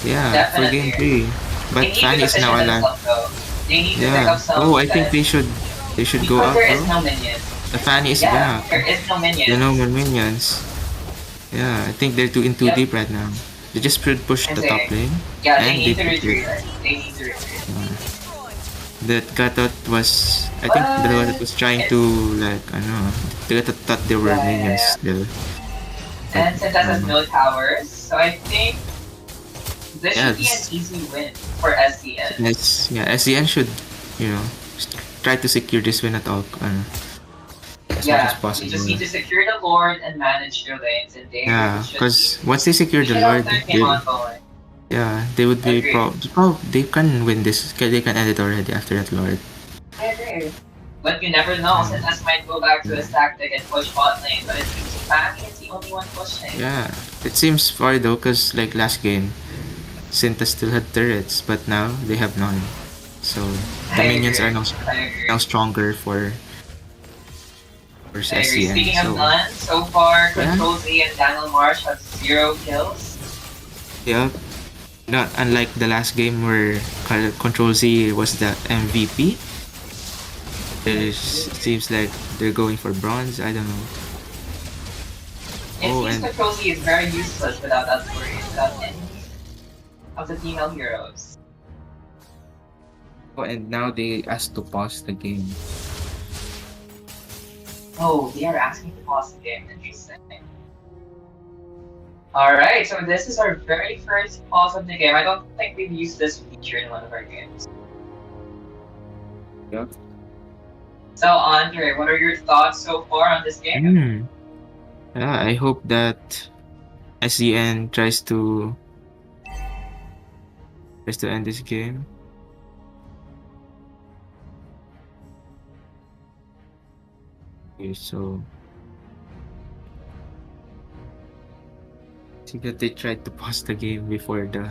Yeah, for Definitely. game 3. They But need Fanny to is now position alive. themselves, though. They need to pick Yeah. up some Oh, I think defense. they should go Because up, there is bro. no minions. The Fanny is Yeah, back. there is no minions. There are no more minions. Yeah, I think they're in too Yep. deep right now. They just push And the top lane. yeah, they And need to they retreat. retreat. They need to retreat. Destroyed. That Gatot was, I think the Gatot was trying to, like, I don't know, the Gatot thought they were minions still. But, And Sintas has no towers, so I think this yeah, should be an easy win for SCN. SCN should, you know, try to secure this win at all, as much as They possible. just need to secure the Lord and manage their lanes, and they Yeah, should because once they secure the should have Lord, their game ongoing. they would be Agree. they can win this. They can end it already after that Lord. I agree. But you never know, Sintas might go back to his tactic and push bot lane, but it seems Fanny is the only one pushing. Yeah, it seems far though, because like last game, Sinta still had turrets, but now they have none. So the minions are now stronger for I agree. SCN. Speaking of none, so far, Control Z and Daniel Marsh have 0 kills. Yeah. Not unlike the last game where Control Z was the MVP. It seems like they're going for bronze. I don't know. It seems Control Z is very useless without that story, without any of the female heroes. Oh, and now they asked to pause the game. Oh, they are asking to pause the game. Interesting. Alright, so this is our very first pause of the game. I don't think we've used this feature in one of our games. Yep. So, Andre, what are your thoughts so far on this game? Yeah, I hope that SCN tries to end this game. Okay, so see that they tried to pause the game before the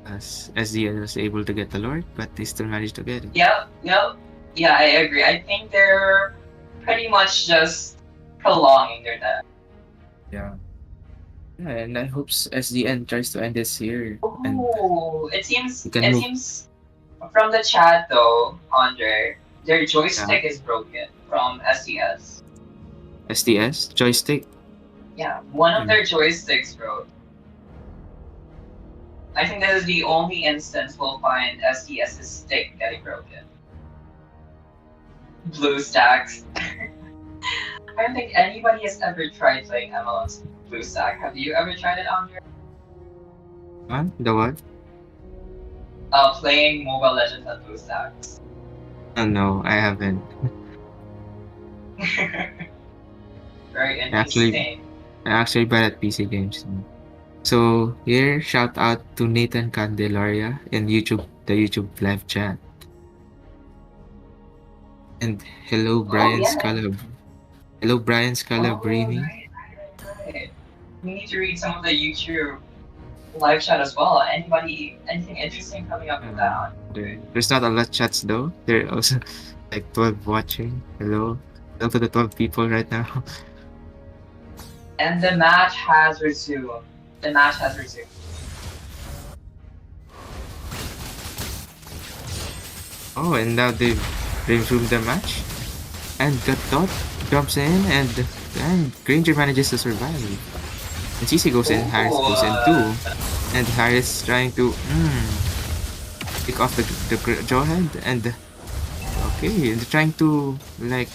SCN was able to get the Lord, but they still managed to get it. Yep. Yeah, I agree. I think they're pretty much just prolonging their death. Yeah. Yeah, and I hope SDN tries to end this here. Oh, it seems from the chat though, Andre, their joystick is broken from SDS. SDS? Joystick? Yeah, one of their joysticks broke. I think this is the only instance we'll find SDS's stick getting broken. Blue stacks. I don't think anybody has ever tried playing ML's Blue Stack. Have you ever tried it, Andre? Huh? The what? Playing Mobile Legends at Blue Stacks. Oh, no, I haven't. Very interesting. I actually bad at PC games. So here, shout out to Nathan Candelaria in the YouTube live chat. And hello, Brian Scalab. Hello, Brian Scalabrini. Right. We need to read some of the YouTube live chat as well. Anything interesting coming up with that? There's not a lot of chats though. There are also like 12 watching. Hello to the 12 people right now. And the match has resumed. Oh, and now they've resumed the match. And Gatot jumps in and Granger manages to survive. And CC goes in, Harris goes in too. And Harris trying to pick off the jawhead and okay, they're trying to like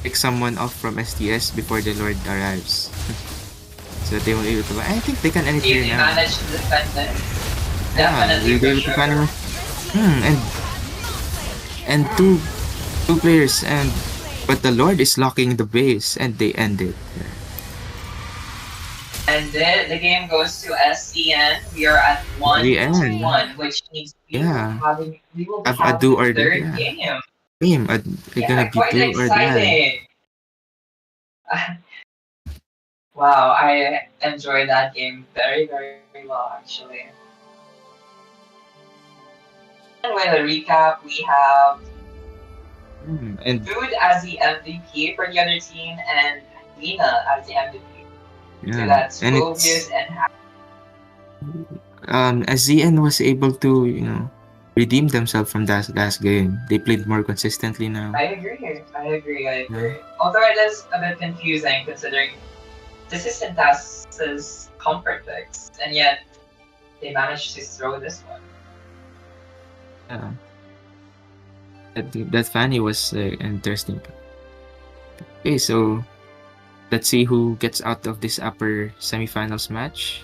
pick someone off from STS before the Lord arrives. So that they won't be able to. I think they can end it here now. Manage to defend it. Definitely. They'll be able to kind and two players but the Lord is locking the base and they end it. And then the game goes to SCN. We are at 1-1, which means we will be having a third game. They're gonna be do or die. Wow, I enjoyed that game very, very well actually. And with a recap, we have and Food as the MVP for the other team and Lena as the MVP. Yeah. So that's and Phobius and SZN was able to, redeem themselves from that last game. They played more consistently now. I agree. Although it is a bit confusing considering this is Sintas' comfort fix, and yet they managed to throw this one. Yeah. That Fanny was interesting. Okay, so let's see who gets out of this upper semifinals match.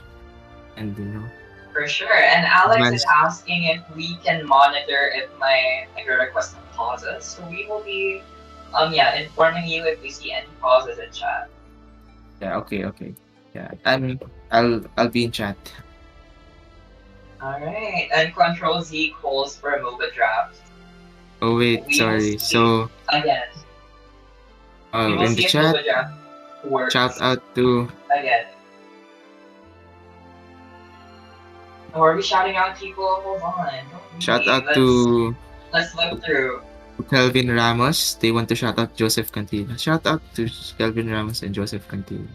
And For sure. And Alex is advance. asking if we can monitor if my request pauses. So we will be informing you if we see any pauses in chat. Yeah, okay. Yeah. I'll be in chat. Alright. And Control Z calls for a MOBA draft. Oh wait, We will sorry. see So again. We will in the see if chat, MOBA draft works shout out to again. Or are we shouting out people? Hold on. shout out to Let's look through. Kelvin Ramos. They want to shout out Joseph Cantilla. Shout out to Kelvin Ramos and Joseph Cantilla.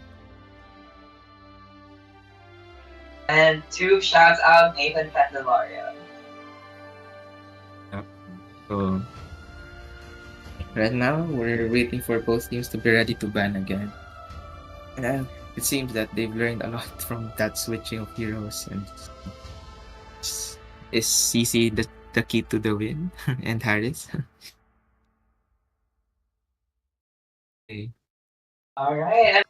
And 2 shouts out Nathan Candelaria. Yep. So right now we're waiting for both teams to be ready to ban again. And it seems that they've learned a lot from that switching of heroes. And is CC the key to the win? And Harris? Okay. Alright, and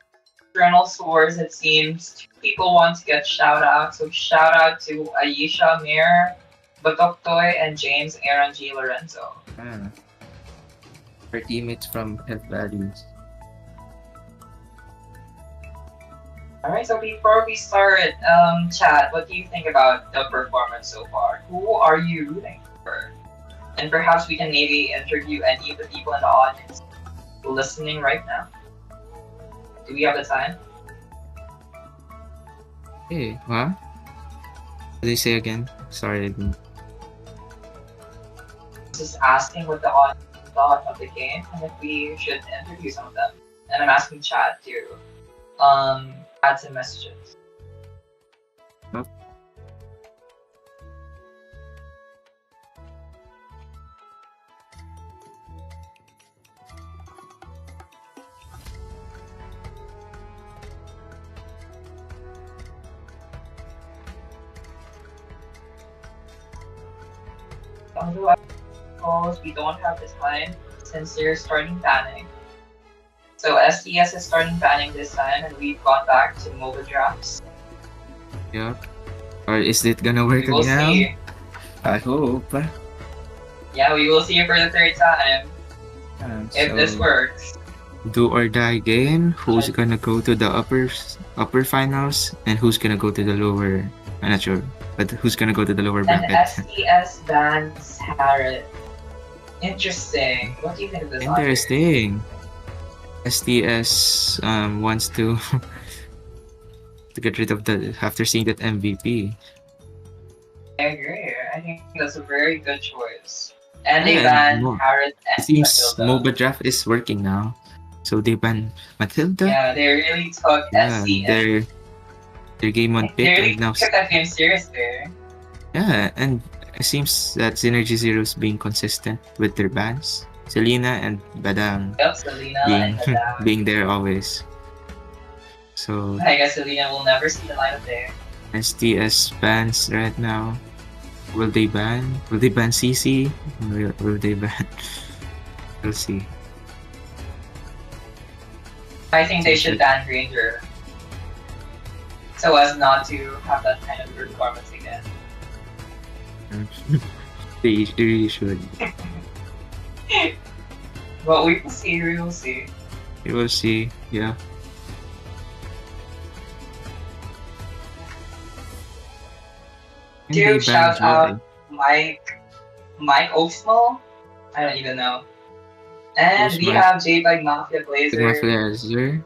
journal scores, it seems 2 people want to get shout out. So shout out to Ayesha Mir, Batoktoy, and James Aaron G. Lorenzo. Our teammates from Health Values. Alright, so before we start, chat, what do you think about the performance so far? Who are you rooting for? And perhaps we can maybe interview any of the people in the audience listening right now. Do we have the time? Hey, what? What did you say again? Sorry, I didn't. Just asking what the audience thought of the game and if we should interview some of them. And I'm asking chat to add some messages. Nope. Although calls, we don't have the time since they're starting banning. So STS is starting banning this time, and we've gone back to MOBA drafts. Yeah. Or is it gonna work We will now? see. I hope. Yeah, we will see for the 3rd time if this So, works. do or die game. Who's gonna go to the upper finals and who's gonna go to the lower? I'm not sure, but who's gonna go to the lower And bracket? STS bans Harrod. Interesting. What do you think of this? Interesting. STS wants to to get rid of the after seeing that MVP. I agree. I think that's a very good choice. And they Yeah, banned no. Harrod It and seems Matilda. MOBA draft is working now. So they ban Matilda. Yeah, they really took Yeah, SC. their game on They pick really and now took that game serious there. yeah, and it seems that Synergy Zero is being consistent with their bans. Selena and Badang Yep, Selena being and Madame. being there always. So I guess Selena will never see the light of day. STS bans right now. Will they ban? Will they ban CC? Will they ban? We'll see. I think they should ban Granger. So as not to have that kind of performance again. They really should. But we will see, we will see. We will see. Yeah. And they Dude, shout banned out Joy. Mike Oaksmall? I don't even know. And Who's we Mike? have JPEG Mafia Blazer. Sigma Flazer.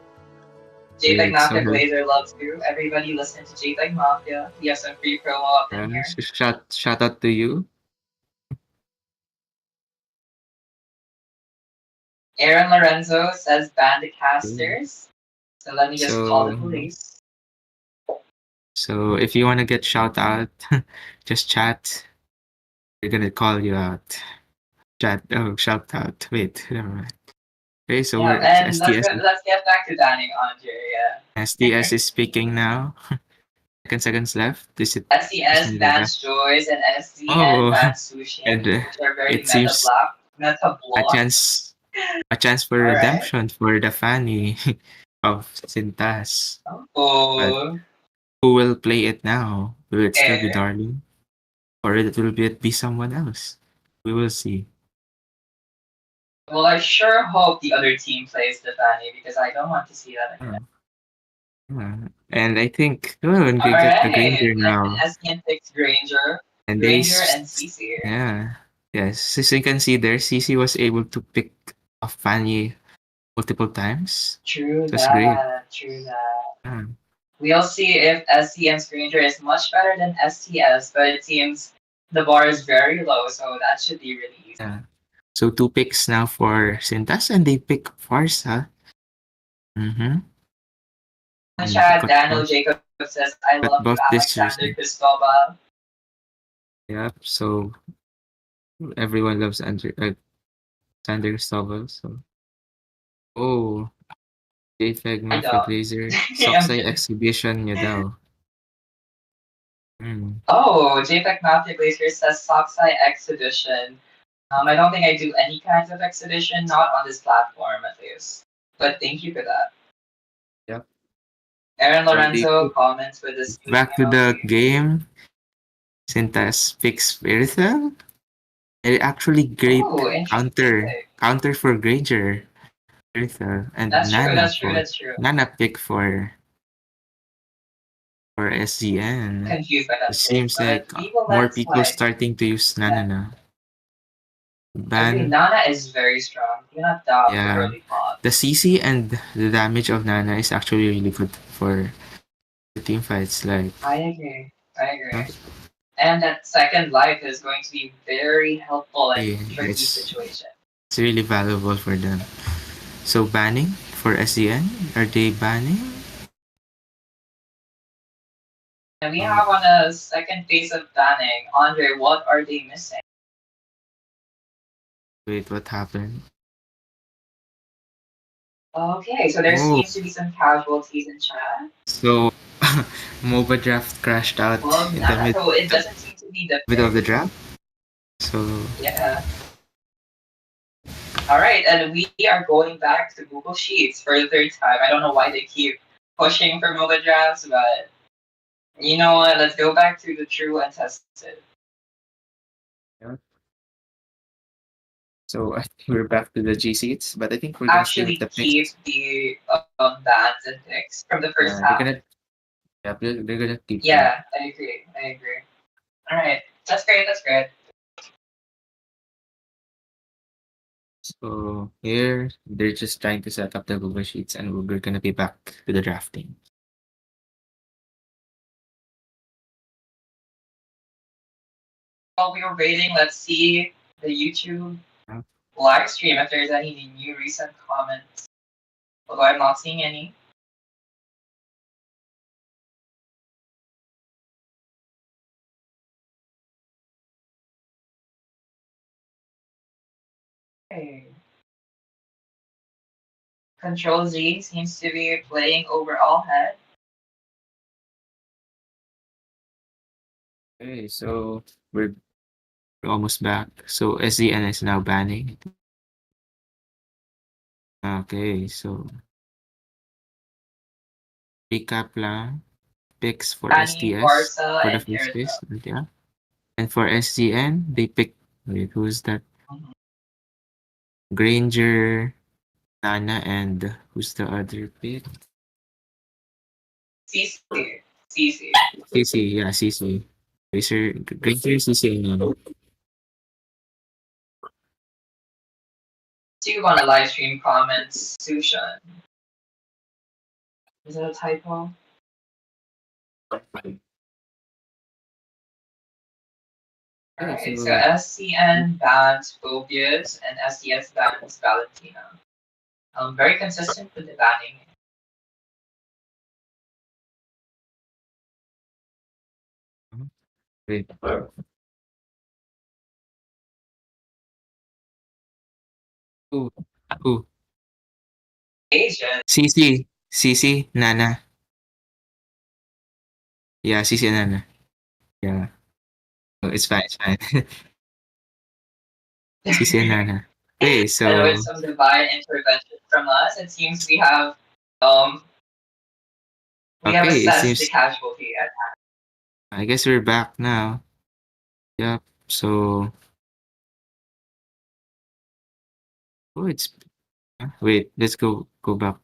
JPEG Wait, Mafia so- Blazer loves you. Everybody listen to JPEG Mafia. We have some free promo up in here. Shout out to you. Aaron Lorenzo says ban the casters. So let me just call the So- police. So if you want to get shout out, just chat. We're gonna call you out. Chat. Oh, shout out. Wait, never mind. Okay, so Yeah, we're and STS. let's get back to banning Andre. STS is speaking now. Seconds left. This SCS may be back. bans Joyce and SDN Oh, bans Sushin, and which are very it seems meta a blocks. chance a chance for All right. redemption for the Fanny of Sintas. But Oh, who will play it now? Will it still be okay. Darling? Or it will be someone else? We will see. Well, I sure hope the other team plays the Fanny because I don't want to see that again. Uh, yeah. And I think, oh, and All we get the right, Granger and now. SDN picks Granger, And Granger and CC. yeah. Yes, as you can see there, CC was able to pick a Fanny multiple times. True That's great. that. True that. Yeah. We'll see if SCM's Granger is much better than STS, but it seems the bar is very low, so that should be really easy. Yeah. So two picks now for Sintas, and they pick Farsa. Mm-hmm. In the And chat, Daniel Jacob says, I got love you, both this Alexander jersey. Cristobal. Yep. So everyone loves Sander Cristobal. So oh, JFEG I Mafia don't. Glazer I'm Soksay kidding. exhibition niya daw. Hmm. Oh, JPEG Mafia Glacier says Socksai Exhibition. I don't think I do any kinds of exhibition, not on this platform at least. But thank you for that. Yep. Aaron So they Lorenzo comments with this new back to the emoji. game. Sintas picks Spirital. It actually great Oh, interesting pick. counter for Granger. Spirital and That's true, that's true, that's true. Nana pick for SGN. Confused by It that pick, seems but like we will let more it people slide. starting to use Nana Yeah. na. I agree, Ban, Nana is very strong. Do not doubt the yeah. early pot. The CC and the damage of Nana is actually really good for the team fights. Like, I agree. I agree. uh, And that second life is going to be very helpful in eh, tricky situations. it's really valuable for them. So banning for SDN? Are they banning? And we have on a second phase of banning. Andre, what are they missing? Wait, what happened? Okay, so there Oh, seems to be some casualties in chat. so MOBA draft crashed out Well, in the Nana, so it doesn't seem to be the middle of pick. the draft. So Yeah. Alright, and we are going back to Google Sheets for the third time. I don't know why they keep pushing for mobile drafts, but you know what? Let's go back to the true and tested. yeah. So I think we're back to the G seats, but I think we're gonna stay with Actually the keep picks. the bans and picks from the first They're half. gonna yeah, they're gonna keep that. Yeah, I agree. I agree. Alright, that's great, that's great. So here they're just trying to set up the Google Sheets, and we're gonna be back to the drafting. While we were waiting, let's see the YouTube Yeah. live stream if there's any new recent comments. Although I'm not seeing any. Okay. Control Z seems to be playing overall head. Okay, so we're almost back. So SDN is now banning. Okay, so recap lang. Picks for Annie, STS Barca, for the and first Erza. place. Yeah. And for SGN, they pick wait, who's that? Mhm. Granger, Nana, and who's the other pick? CC. CC. CC, yeah, CC. Granger, CC, and Nana. Two on the live stream comments. Sushan. Is that a typo? Yeah, Alright, so so SCN bans Phobias and SCS bans Valentina. Very consistent with the banning. wait. Who? Who? Agent. CC, Nana. Yeah, CC and Nana. Yeah. Oh, it's fine, it's fine. CC and Nana. Okay, And with so some divine intervention from us, it seems um we have okay, it assessed the seems casualty at I guess we're back now. Yep. So oh it's wait, let's go back.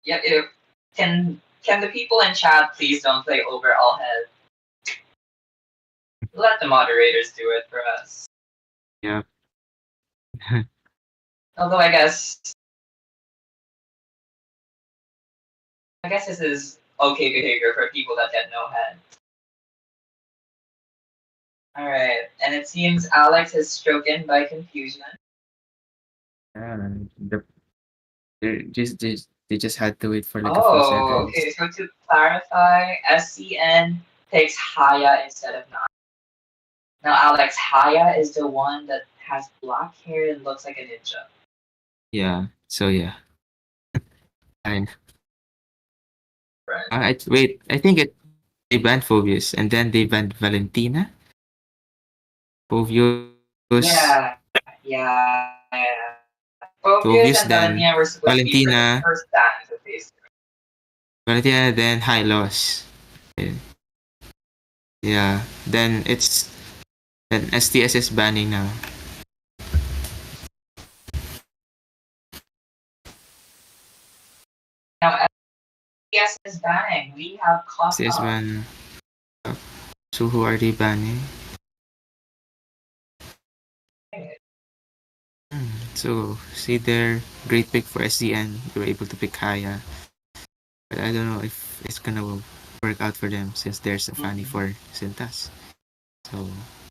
Yep. Can the people in chat please don't play overall head? Let the moderators do it for us. Yep. Although I guess this is okay behavior for people that get no head. Alright, and it seems Alex is stricken by confusion. Yeah, they just had to wait for like a few Oh, seconds. okay, so to clarify, SCN takes Haya instead of Nana. Now, Alex, Haya is the one that has black hair and looks like a ninja. Yeah. So yeah. Fine. Right. Wait, I think they banned Phobius and then they banned Valentina. Phobius Yeah. Phobius Phobius and then Valentina were supposed to be for the Valentina first time to face. Valentina then High Loss. Yeah. Then STS is banning now. Now, SCS is banning. We have caught STS up. ban. So who are they banning? So see there, great pick for SDN. They were able to pick Haya. But I don't know if it's gonna work out for them since there's a Fanny for Sintas. So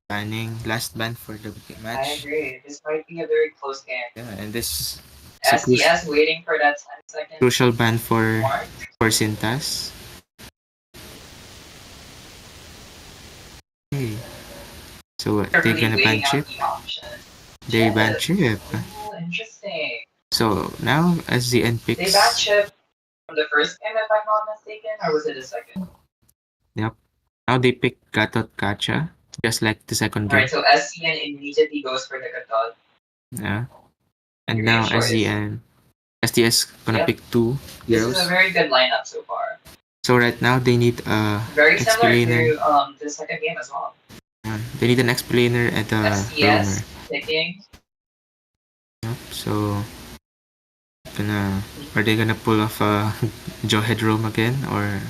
banning last ban for the I match. agree. This might be a very close game. Yeah, and this STS waiting for that 10-second crucial ban for mark. Sintas. Okay. So They're they're really gonna ban weighing out Chip. the options. They ban Chip. Chip. Oh, interesting. So now SDN They picks. banned Chip from the first game, if I'm not mistaken, or was it the second? Yep. Now they pick Gatot Kacha, just like the second game. Alright, so SCN immediately goes for the Gatot. Yeah. And Great now choice. STS gonna pick two This heroes. is a very good lineup so far. So right now they need a Very similar explainer. to the second game as well. They need an explainer and a roamer. STS picking. Yep. So are they gonna pull off a Jawhead roam again, or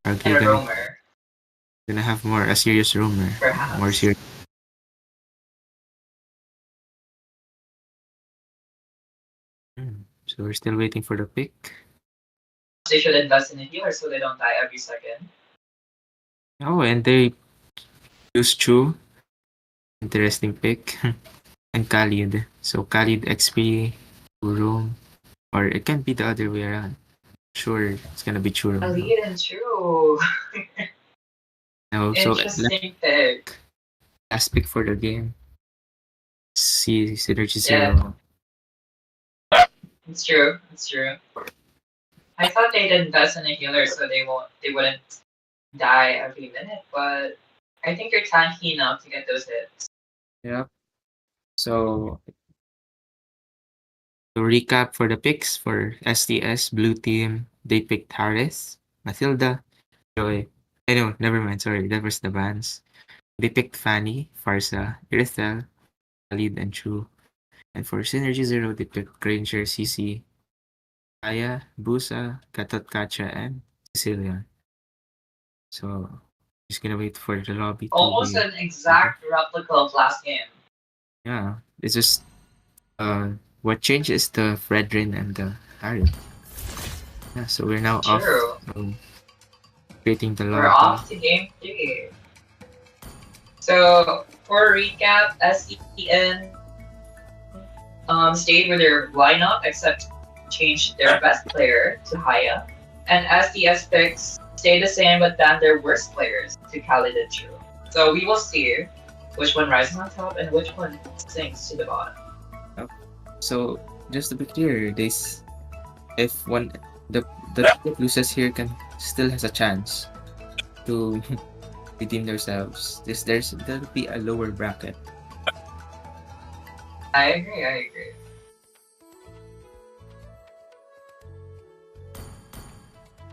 are they And a roamer. gonna have a serious roamer? Perhaps. More serious. So we're still waiting for the pick. They should invest in a healer so they don't die every second. Oh, and they use Chu. Interesting pick. And Khalid. So Khalid XP, Room. Or it can be the other way around. Sure, it's gonna be Chu Room. Khalid and Chu. No, so Interesting pick. last pick for the game. See Synergy Zero. It's true. I thought they'd invest in a healer so they wouldn't die every minute, but I think you're tanky enough to get those hits. Yeah. So to recap for the picks for STS Blue Team, they picked Harris, Matilda, Joy. No, never mind. Sorry, that was the bans. They picked Fanny, Farsa, Irithel, Khalid, and Chu. And for Synergy Zero, they picked Granger, CC, Aya, Busa, Gatot Kacha, and Cecilia. So just gonna wait for the lobby. Almost an exact replica of last game. Yeah, it's just what changed is the Fredrin and the Harry. Yeah, so we're now off creating the lobby. We're off to game 3. So for recap, SEN stayed with their lineup except changed their best player to Haya, and STS picks stayed the same but banned their worst players to Khalid and Chu. So we will see which one rises on top and which one sinks to the bottom. So just to be clear, this if one the team that loses here can still has a chance to redeem themselves. There'll be a lower bracket. I agree.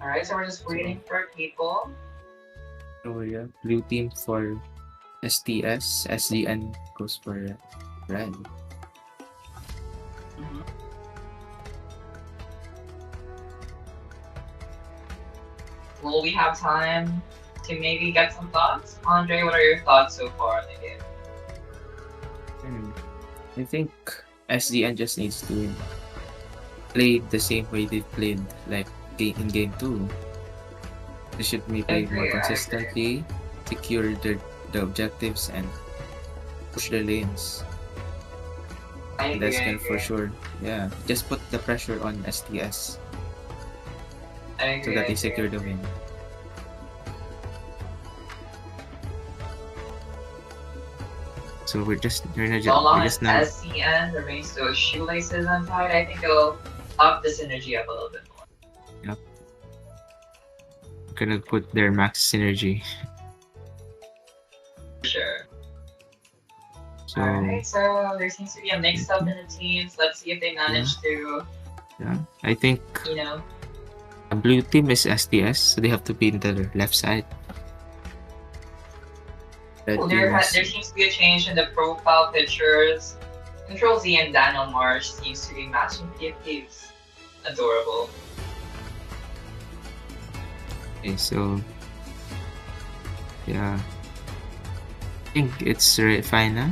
Alright, so we're just waiting for people. So yeah, blue team for STS, SDN goes for red. Will we have time to maybe get some thoughts? Andre, what are your thoughts so far in the game? I think SDN just needs to play the same way they played like in game 2. They should be playing more consistently, secure the objectives, and push the lanes. That's can for sure. Yeah, just put the pressure on STS so that they secure the win. So we're just So long as SCN remains those shoelaces untied, I think it'll up this synergy up a little bit more. Yep. Gonna put their max synergy. For sure. So, alright, so there seems to be a mix up in the teams. Let's see if they manage to. Yeah, I think you know. the blue team is STS, so they have to be in the left side. There seems to be a change in the profile pictures. Control Z and Daniel Marsh seems to be matching PFPs. Adorable. Okay, so yeah, I think it's fine now.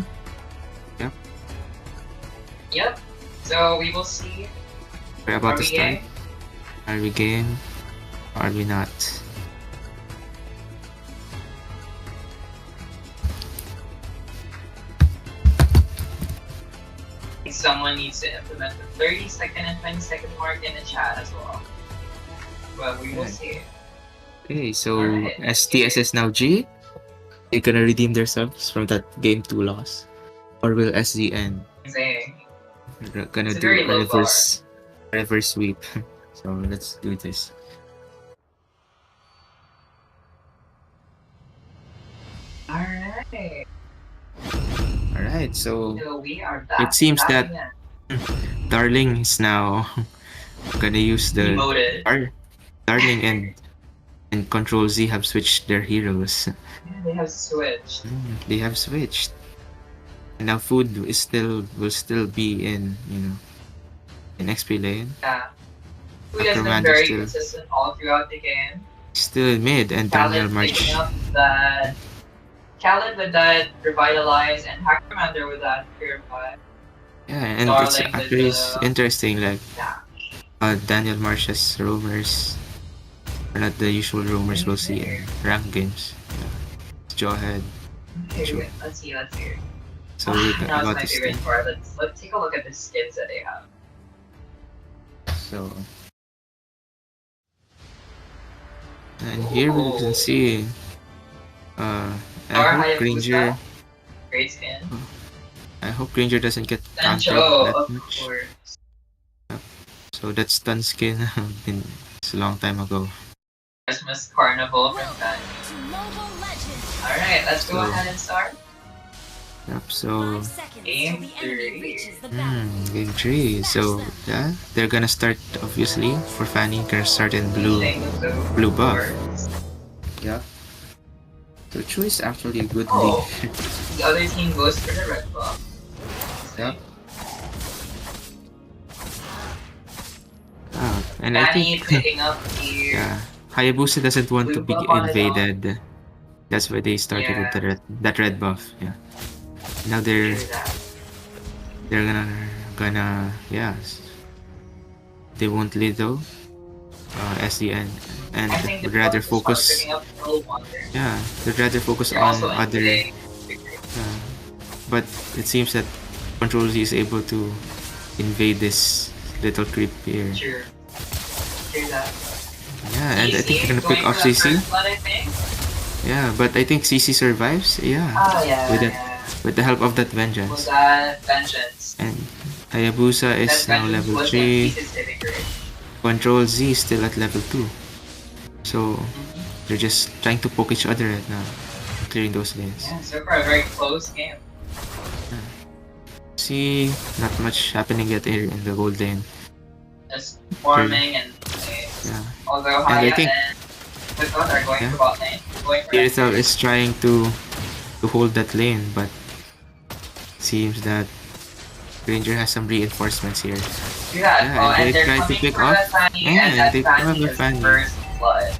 Yep. So we will see. We're about to start. Are we game? Or are we not? Someone needs to implement the 30-second and 20-second mark in the chat as well. But we will see. Okay, so STS is now G. They're gonna redeem themselves from that game 2 loss. Or will SZN? We're gonna do a reverse sweep. So let's do this. Alright, so we are back. It seems that Darling is now gonna use the Darling and Control Z have switched their heroes. Yeah, they have switched. They have switched. And now Food will still be in in XP lane. Yeah. Food has been very consistent all throughout the game. Still mid, and Daniel March. Khaled with that Revitalize and Hack Commander with that Purify. Yeah, and it's actually interesting, like Daniel Marsh's roamers are not the usual roamers we'll see in ranked games. Let's go ahead. Okay, let's see. So we're now about it's to my favorite part. Let's take a look at the skins that they have. So, and here we can see I hope Granger. Great skin. I hope Granger doesn't get countered that much. Yep. So that's stun skin. It's a long time ago. Christmas Carnival from that. Alright, let's go ahead and start. Yep, so game 3. Game 3. So yeah, they're gonna start obviously for Fanny. Gonna start in blue buff. Yeah. So Chu is actually a good lead. The other team goes for the red buff. Yep. And I think Hayabusa doesn't want to be invaded. That's why they started with that red buff. Yeah. Now they're gonna they won't lead though. SDN and would rather focus. Yeah, they'd rather focus on other. But it seems that Control Z is able to invade this little creep here. Sure. Yeah, and I think they're gonna pick off CC. Yeah, but I think CC survives. Yeah. Oh, yeah. With with the help of that Was vengeance. that vengeance? And Hayabusa That is now vengeance level was 3. the saving grace. Control Z is still at level 2. So they're just trying to poke each other right now, clearing those lanes. Yeah, so far a very close game. See, not much happening yet here in the gold lane. Just farming and Yeah. although And I Haya think- and Victor are going Yeah. for bot lane. Going for Irithel is trying to hold that lane, but seems that Ranger has some reinforcements here. Do that. Yeah, Oh, and and they they're try to coming pick for off. that Fanny, Yeah, and that they Fanny cover is Fanny. first blood.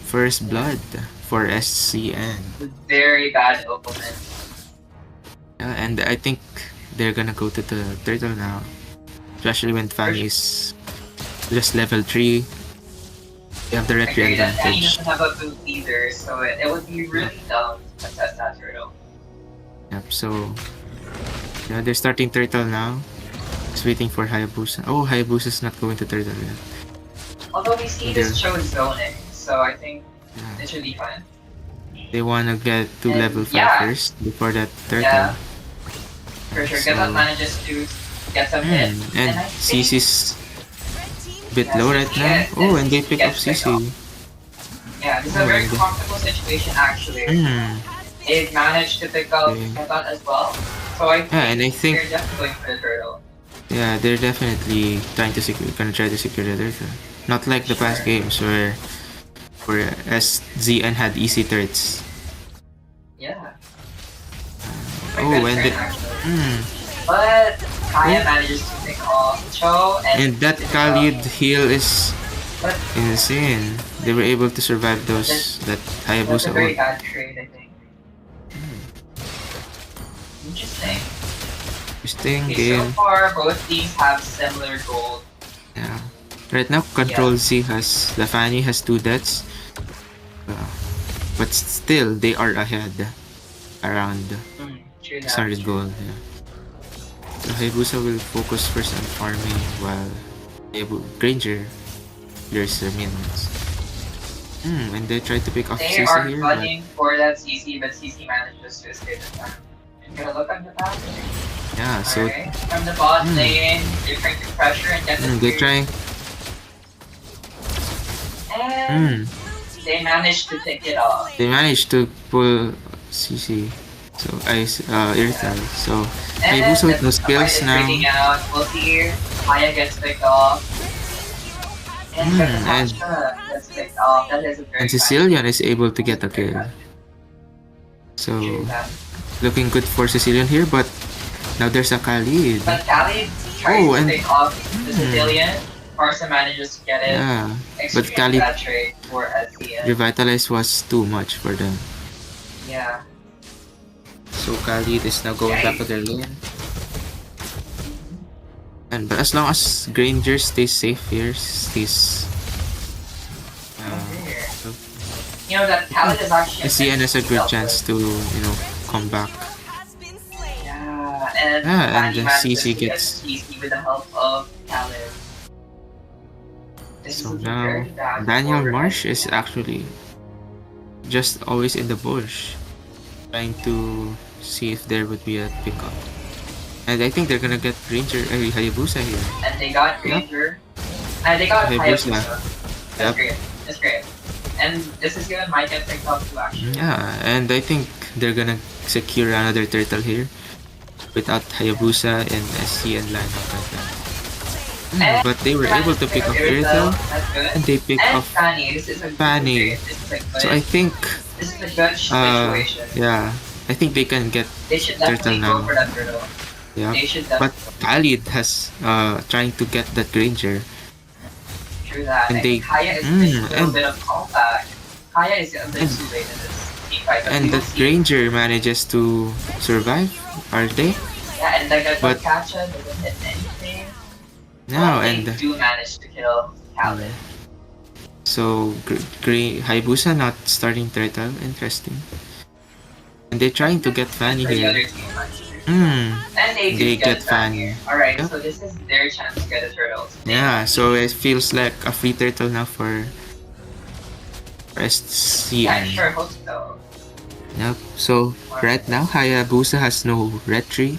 First blood for SCN. Very bad omen. Yeah, and I think they're gonna go to the turtle now. Especially when Fanny is just level 3. They have the retry Agree that Fanny advantage. doesn't have a boot either, so it would be really dumb to test that turtle. Yep, so yeah, they're starting turtle now. Just waiting for Hayabusa. Oh, Hayabusa's not going to turtle yet. Although we see this shows zoning, so I think Yeah. it should be fine. They wanna get to And level 5 yeah. first before that turtle. Yeah. For sure, So- Gazette manages to get some hits. And I think CC's Red team a bit low right now. Oh, and they pick up CC. yeah, this is a very comfortable situation actually. They've managed to pick up Okay. Gazette as well. So I think Yeah, and I think they're definitely going for the turtle. yeah, they're definitely gonna try to secure the turtle. Not like the past Sure. games where SZN had easy turrets. Yeah. Oh, Very good and turn, the, actually. But Kaya Oh. manages to pick off Cho and that Khalid heal is But insane. They were able to survive that that's Hayabusa a very ult. bad trade, I think. Interesting. Interesting Okay, so game. far both teams have similar gold. Yeah. Right now, Control Z has the Fanny has 2 deaths. But still, they are ahead. Around True that. 600 gold. Yeah. So Hayabusa will focus first on farming while Granger clears their minions. And they try to pick off They CC are here, but fighting for that CC, but CC manages to escape the time. I'm gonna look at the path. yeah, so Alright, from the bot lane, they're trying to pressure and get the they're creep. trying. And they managed to pick it off. They managed to pull CC. So Irithel. So And Hayabusa with no the fight skills is now. breaking out. We'll see. Maya gets picked off. And and- Natasha gets picked off. That is a very And Sicilian is able to get a kill. True So that. looking good for Sicilian here, but now there's a Khalid. But Khalid tries Oh, to and- pick off the Sicilian. Parsa manages to get it. Yeah, but Extreme Khalid bad trade for SCN. revitalize was too much for them. Yeah. So Khalid is now going back to their lane. And but as long as Granger stays safe here, stays Here. so You know that Khalid is actually SCN has a good dealt chance with. to come back. has been slain. Yeah, and Yeah, and Fanny the manages CC to get gets- CC with the help of Khalid. This So is now very bad Daniel for Marsh SCN. is actually just always in the bush, trying to see if there would be a pickup. And I think they're gonna get Ranger Hayabusa here. And they got Ranger. And they got Hayabusa. Hayabusa. That's Yep. great. That's great. And this is good. Might get picked up too, actually. Yeah, and I think they're gonna secure another turtle here without Hayabusa and SC and lineup like that. And But they were able to pick up Irithel, That's good. and they pick And up Fanny. This is a good Fanny. trade. This is a good, So I think this is a good situation. yeah, I think they can get They should turtle definitely now. go for that turtle. yeah. They should But definitely Khalid has trying to get that Granger. do that. and And they- Kaya is missing a little and- bit of callback. Kaya is a bit too late in this team fight. But And we will that see. Granger manages to survive, are they? Yeah, and the but- Catcha doesn't hit anything. No, But and they do manage to kill Khalid. so Hayabusa not starting turtle, interesting. And they're trying to get Fanny For the other here. team, actually. Hmm. And they do They get get Fanny. Alright, Yeah. so this is their chance to get a turtle. Yeah, so it feels like a free turtle now for Yeah, SCN. sure, hope so. Yep. So right now Hayabusa has no red tree,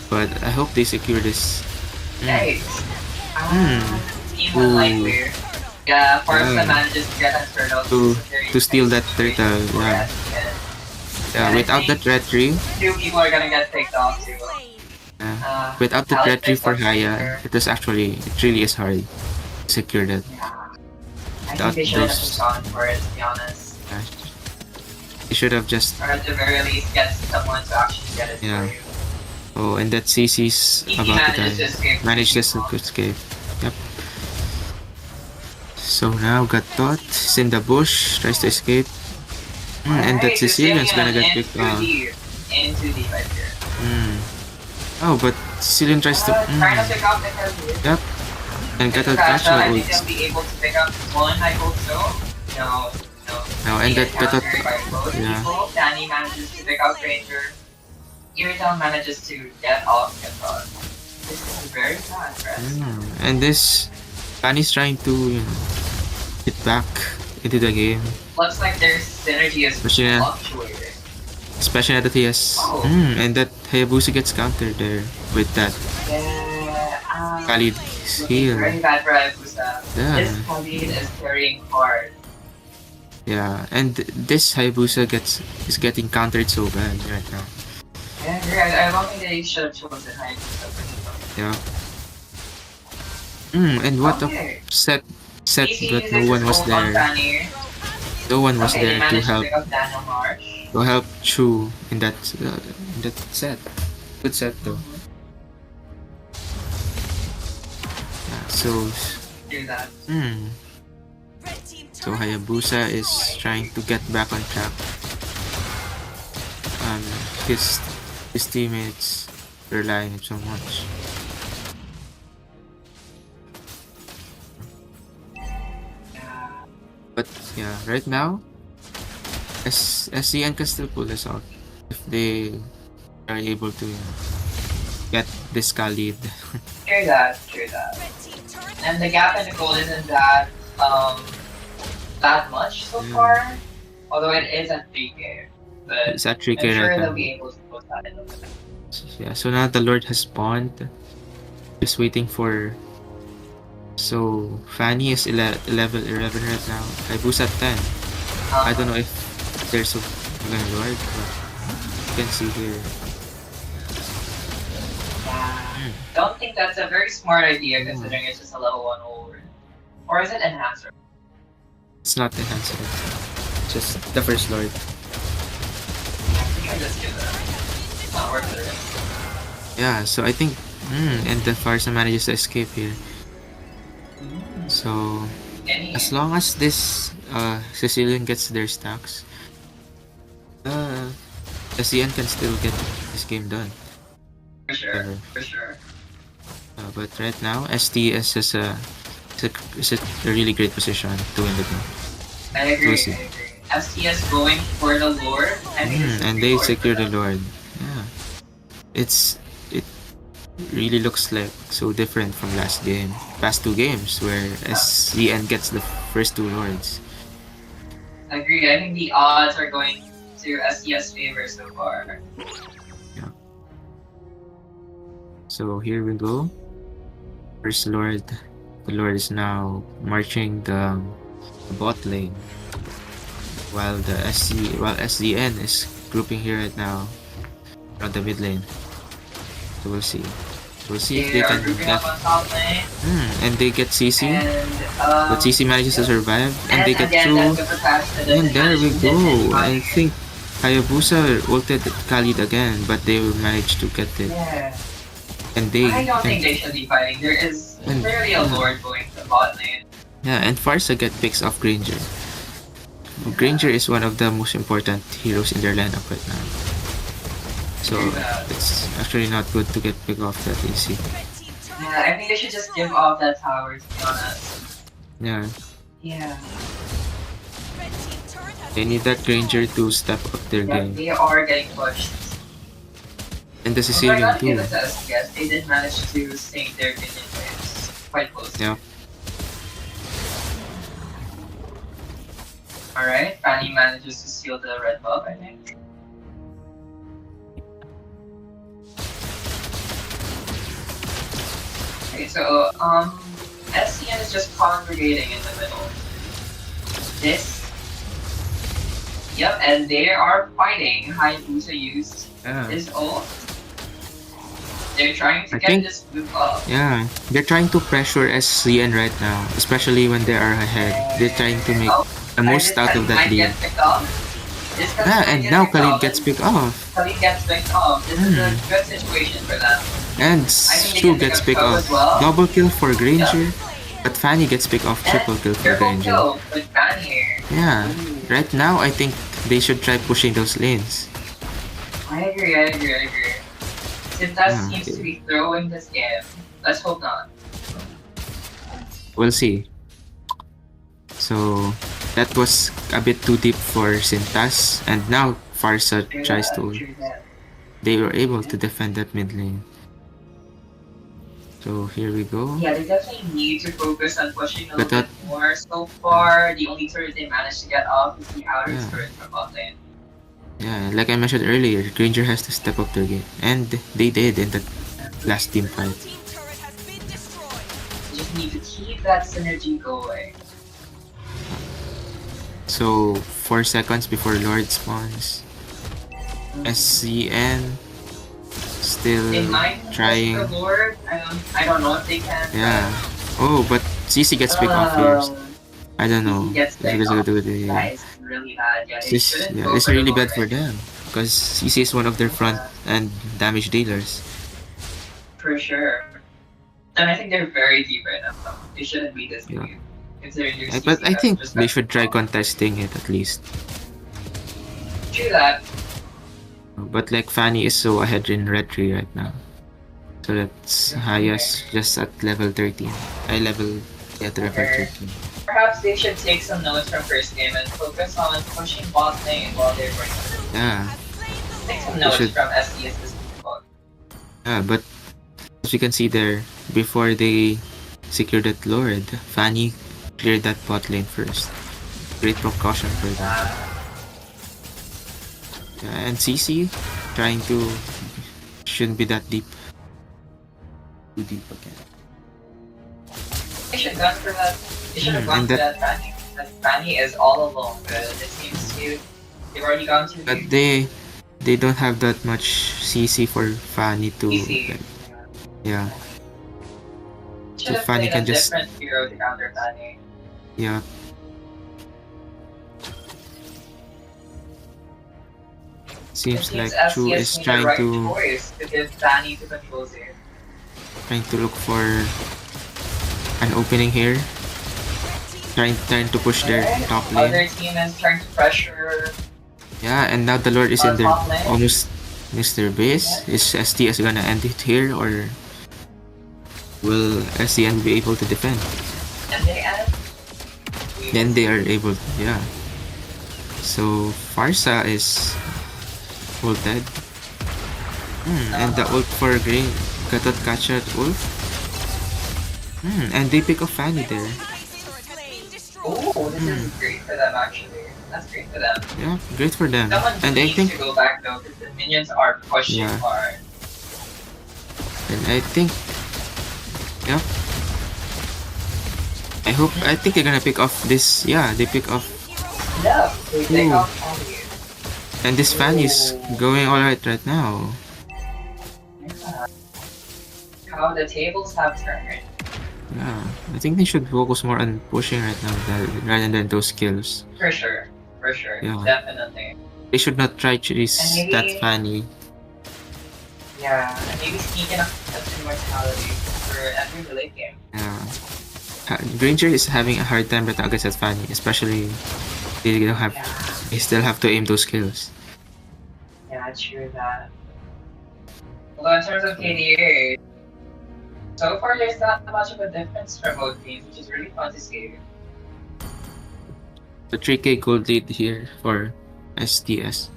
but I hope they secure this. Yikes. Hmm. Team Ooh. unlikely. Yeah, Forza Yeah. manages to get a turtle. To This is a very steal nice that situation turtle, for yeah. SPN. Yeah, And I without think that red tree, two people are gonna get picked off too. without the Alex red tree picks for up Haya, Ranger. it really is hard to secure that. Yeah. I Without think they shouldn't have those, just gone for it, to be honest. you should have just, Or at the very least, get someone to actually get it yeah. for you. Oh, and that CC's He about to manages to die. escape. Managed just to escape. Yep. So now got caught. He's in the bush. Tries to escape. And that Sicilian's gonna get picked off. Into the right here. Oh, but Sicilian tries to. Trying to pick up the Cavalier. Yep. And got a Catch catch I no think ult. they'll be able to pick up one, I hope so. No. No, and that got a. Countered by both Yeah. people. Danny manages to pick up Ranger. Irital manages to get off Cathon. This is very sad, right? And this. Fanny's trying to, get back into the game. Looks like their synergy is Especially- fluctuating. Especially now that he has. Oh. And that Hayabusa gets countered there with that Yeah, Khalid looking heal. very bad for Hayabusa. Yeah. This Khalid is carrying hard. Yeah, and this Hayabusa is getting countered so bad right now. Yeah, I don't think they should have chosen Hayabusa for this one. Yeah. And what Okay. a set, PC but uses no one his was ult on there. Fanny. No one was Okay, they there to managed to help. pick up Daniel Marsh. To help Chu in that set. Good set though. Yeah, so Do that. Red team so turret has Hayabusa been is destroyed. trying to get back on track. His teammates rely on him so much. But yeah, right now, SCN can still pull this off if they are able to get this Khalid. True that. Red team turret has And the gap in the goal isn't that much so Yeah. far. Although it is at 3K. But It's at 3K I'm sure right they'll now. be able to put that in the limit. Yeah, so now the Lord has spawned. Just waiting for. So Fanny is level 11 right now. Hayabusa at 10. I don't know if there's a Lord, but you can see here. Don't think that's a very smart idea considering it's just a level 1 over. Or is it enhancer? It's not the enhancer. Just the first Lord. I think I just give it. It's not worth the risk. Yeah, so I think. And the Farsa manages to escape here. So as long as this Sicilian gets their stacks, SCN can still get this game done. For sure. But right now, STS is a really great position to win the game. I agree. We'll see. STS going for the Lord. I think this is And the they Lord for secure the them. Lord. Yeah, it really looks like so different from past two games where SCN gets the first two Lords. I agree. I think the odds are going to STS favor so far. So here we go. First Lord. The Lord is now marching the bot lane. While SDN is grouping here right now on the mid lane. So we'll see. We'll see if they They are can grouping get. up on top lane. And they get CC. And, But CC manages to survive. And they get again, through. that's super fast. That And doesn't there we manage to go. hit anybody. I think Hayabusa ulted Khalid again, but they managed to get it. Yeah. And they. I don't think they should be fighting. There is And- clearly a Lord going to bot lane. Yeah, and Farsa get picks off Granger. Granger is one of the most important heroes in their lineup right now. So it's actually not good to get picked off that easy. Red team turret Yeah, I think they should just give off that tower, to be honest. Yeah, Yeah. Red team turret has they need that Granger to step up their Yeah, game. they are getting pushed. And the So I Sicilian gotta give too. it to STS. They did manage to sink their minion waves quite close. Yeah. Alright, Fanny manages to steal the red buff, I think. Okay, so, SCN is just congregating in the middle. This. Yep, and they are fighting. Hayabusa used Yeah. his ult. They're trying to I get think- this move up. Yeah, they're trying to pressure SCN right now, especially when they are ahead. They're trying to make Oh, the most out of that might lead. get picked off. This Khalid Yeah, might and get now picked Khalid off, gets and picked off. Khalid gets picked off. This is a Hmm. good situation for them. And think they Sue can gets pick picked up off. as well. Double kill for Granger, but Fanny gets picked off. Triple kill for Triple Granger. kill with Fan here. Yeah, Ooh. right now I think they should try pushing those lanes. I agree. Sintas Yeah, seems okay. to be throwing this game. Let's hope not. We'll see. So that was a bit too deep for Sintas, and now Farsa tries to. True that. They were able to defend that mid lane. So here we go. Yeah, they definitely need to focus on pushing a But little bit more. So far, the only turret they managed to get off is the outer Yeah. turret from bot lane. Yeah, like I mentioned earlier, Granger has to step up their game, and they did in the last team fight. Team turret has been destroyed. They just need to keep that synergy going. So 4 seconds before Lord spawns, SCN still They might trying. push the Lord. I don't know if they can. Yeah. Oh, but CC gets picked off here. I don't know. He gets picked Because off. of the- That is really bad. Yeah, they This, shouldn't yeah, go this is for the really Lord bad for right them because CC is one of their front and damage dealers. For sure. And I think they're very deep right now. They shouldn't be this Yeah. deep. Considering their But CC I has think just they got should try strong. contesting it at least. True that. But like Fanny is so ahead in red tree right now. So that's highest just at level 13. I level at level Okay. 13. Perhaps they should take some notes from first game and focus on pushing bot lane while they're working. Yeah. Take some They notes should- from SCS's bot. Yeah, but as you can see there, before they secured that Lord, Fanny cleared that bot lane first. Great precaution for them. Yeah, and CC trying to shouldn't be that deep. Too deep again. They should have gone for that. They should have gone and for that- that Fanny. That Fanny is all alone, but it seems to they've already gone too But deep. they don't have that much CC for Fanny to Easy. like, yeah. Should have Fanny played can a just- different hero to counter Fanny. Yeah. Seems like Chu is made the trying right to choice to give Fanny to control Zero. look for an opening here. Trying to push their top lane. Other team is trying to pressure. Yeah, and now the Lord is in their Top lane. almost missed their base. Is STS gonna end it here or will SCN be able to defend? And they end. Then they are able to, yeah. So Farsa is ulted. And the ult for Green Gatot Kachat ult. And they pick up Fanny there. Oh, this is great for them actually. That's great for them. Yeah, great for them. Someone And I needs think to go back though, because the minions are pushing Yeah. hard. And I think yeah. I think they're gonna pick off this. Yeah, they pick off. Yeah, they take Ooh. off on you. And this fan is going alright right now. Yeah. How the tables have turned. Yeah, I think they should focus more on pushing right now rather than those kills. For sure. Yeah. Definitely. They should not try chase And maybe- that Fanny. Yeah, and maybe sneak in a immortality for every the late game. Yeah. Granger is having a hard time right now against that Fanny, especially they don't have. Yeah. They still have to aim those kills. Yeah, true that. Although in terms of KDA, so far there's not much of a difference for both teams, which is really fun to see. The 3K gold lead here for STS.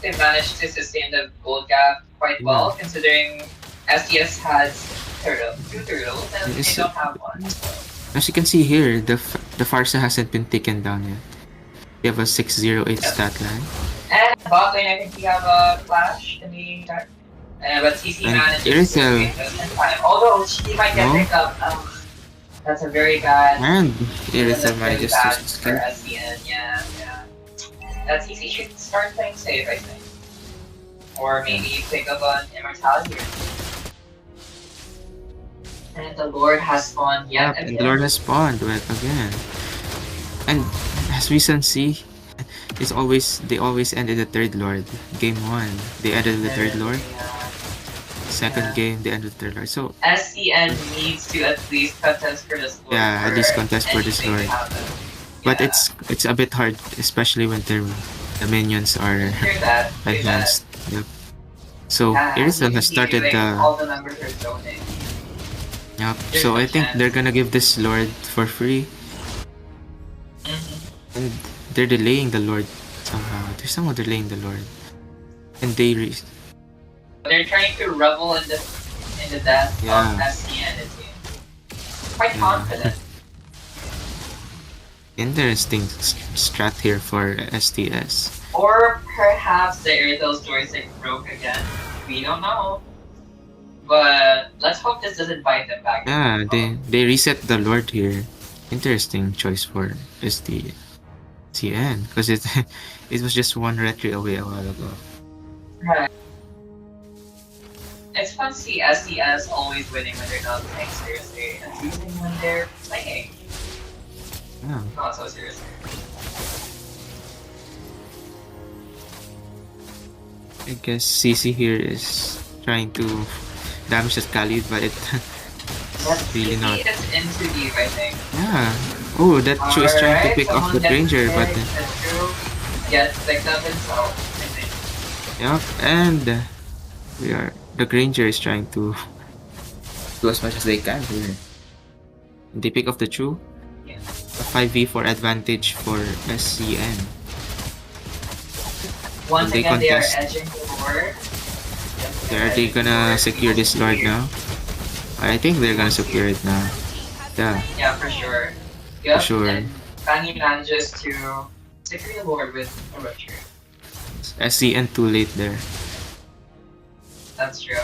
They managed to sustain the gold gap quite well, considering STS has two turtles, and Yes. they don't have one. So As you can see here, the Farsa hasn't been taken down yet. They have a 608 stat line. And bot lane, I think we have a flash to be checked. But CC And manages to Irisel. wait just in time. Although she might get No. picked up. That's a very bad. And That's Irisel really manages bad to for escape. SCN. Yeah. That CC should start playing safe, I think. Or maybe pick up on immortality. And the Lord has spawned yet And again. the Lord has spawned again. And as we can see, they always end in the third Lord. Game 1, they ended with the third Lord. Second game, they ended with the third Lord. So SCN needs to at least contest for this Lord. yeah, at least contest for this Lord. But it's a bit hard, especially when the minions are advanced. Yep. So Irisel has started the. All the members are zoning. Yep. So I think they're gonna give this Lord for free. And they're delaying the Lord somehow. They're somehow delaying the Lord. And they're trying to revel in the death of SCN, it seems. Quite confident. Interesting strat here for STS. Or perhaps the Airtel's joystick broke again. We don't know. But let's hope this doesn't bite them back. Yeah, they reset the Lord here. Interesting choice for STN because it was just one retry away a while ago. Right. It's fun to see STS always winning when they're not playing seriously and losing when they're playing. Yeah. Not so seriously. I guess CC here is trying to damage that Khalid, but it's really not. It's into deep, I think. Yeah. Oh, that Chu is trying to pick off the Ranger, but gets picked up himself, I think. Yep, and the Granger is trying to do as much as they can here. They pick off the Chu. Yeah. A 5v4 advantage for SCN. Once they again, contest. they are edging the Lord. Are they gonna secure this Lord now? I think they're gonna secure it now. Yeah. Yeah, for sure. Yep. For sure. And Fanny manages to secure the Lord with a rupture. SCN too late there. That's true.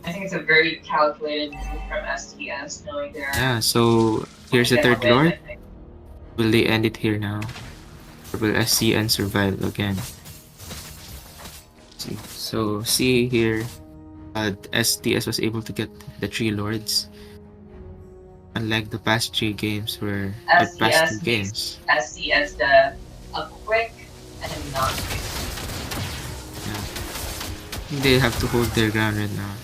I think it's a very calculated move from STS, knowing they're. Yeah, so here's the third Lord. Will they end it here now? Or will SCN survive again? So see here, STS was able to get the 3 Lords. Unlike the past 3 games where the past 2 games. SCS a quick and not quick. Yeah. They have to hold their ground right now.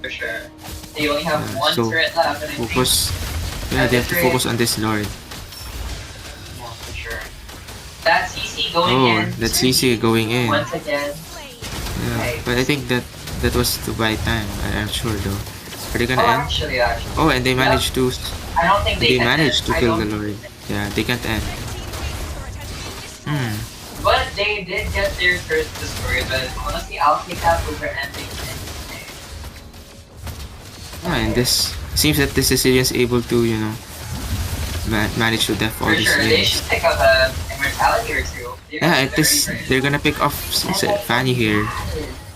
For sure. They only have one so turret left and I focus. think Yeah, they have to focus on this Lord. Yeah, for sure. That CC going in. That CC going in. Once again. Yeah, but I think that was to buy time. I'm sure though. Are they gonna end? Actually. Oh, and they managed to. I don't think they managed to kill the Lord. Yeah, they can't end. But they did get their first destroyed, but honestly, I'll take that over ending anything. Yeah, and this seems that the Sicilian is able to, manage to def all For these sure, they lanes. should pick up a immortality or two. Yeah, they're gonna pick off Fanny here.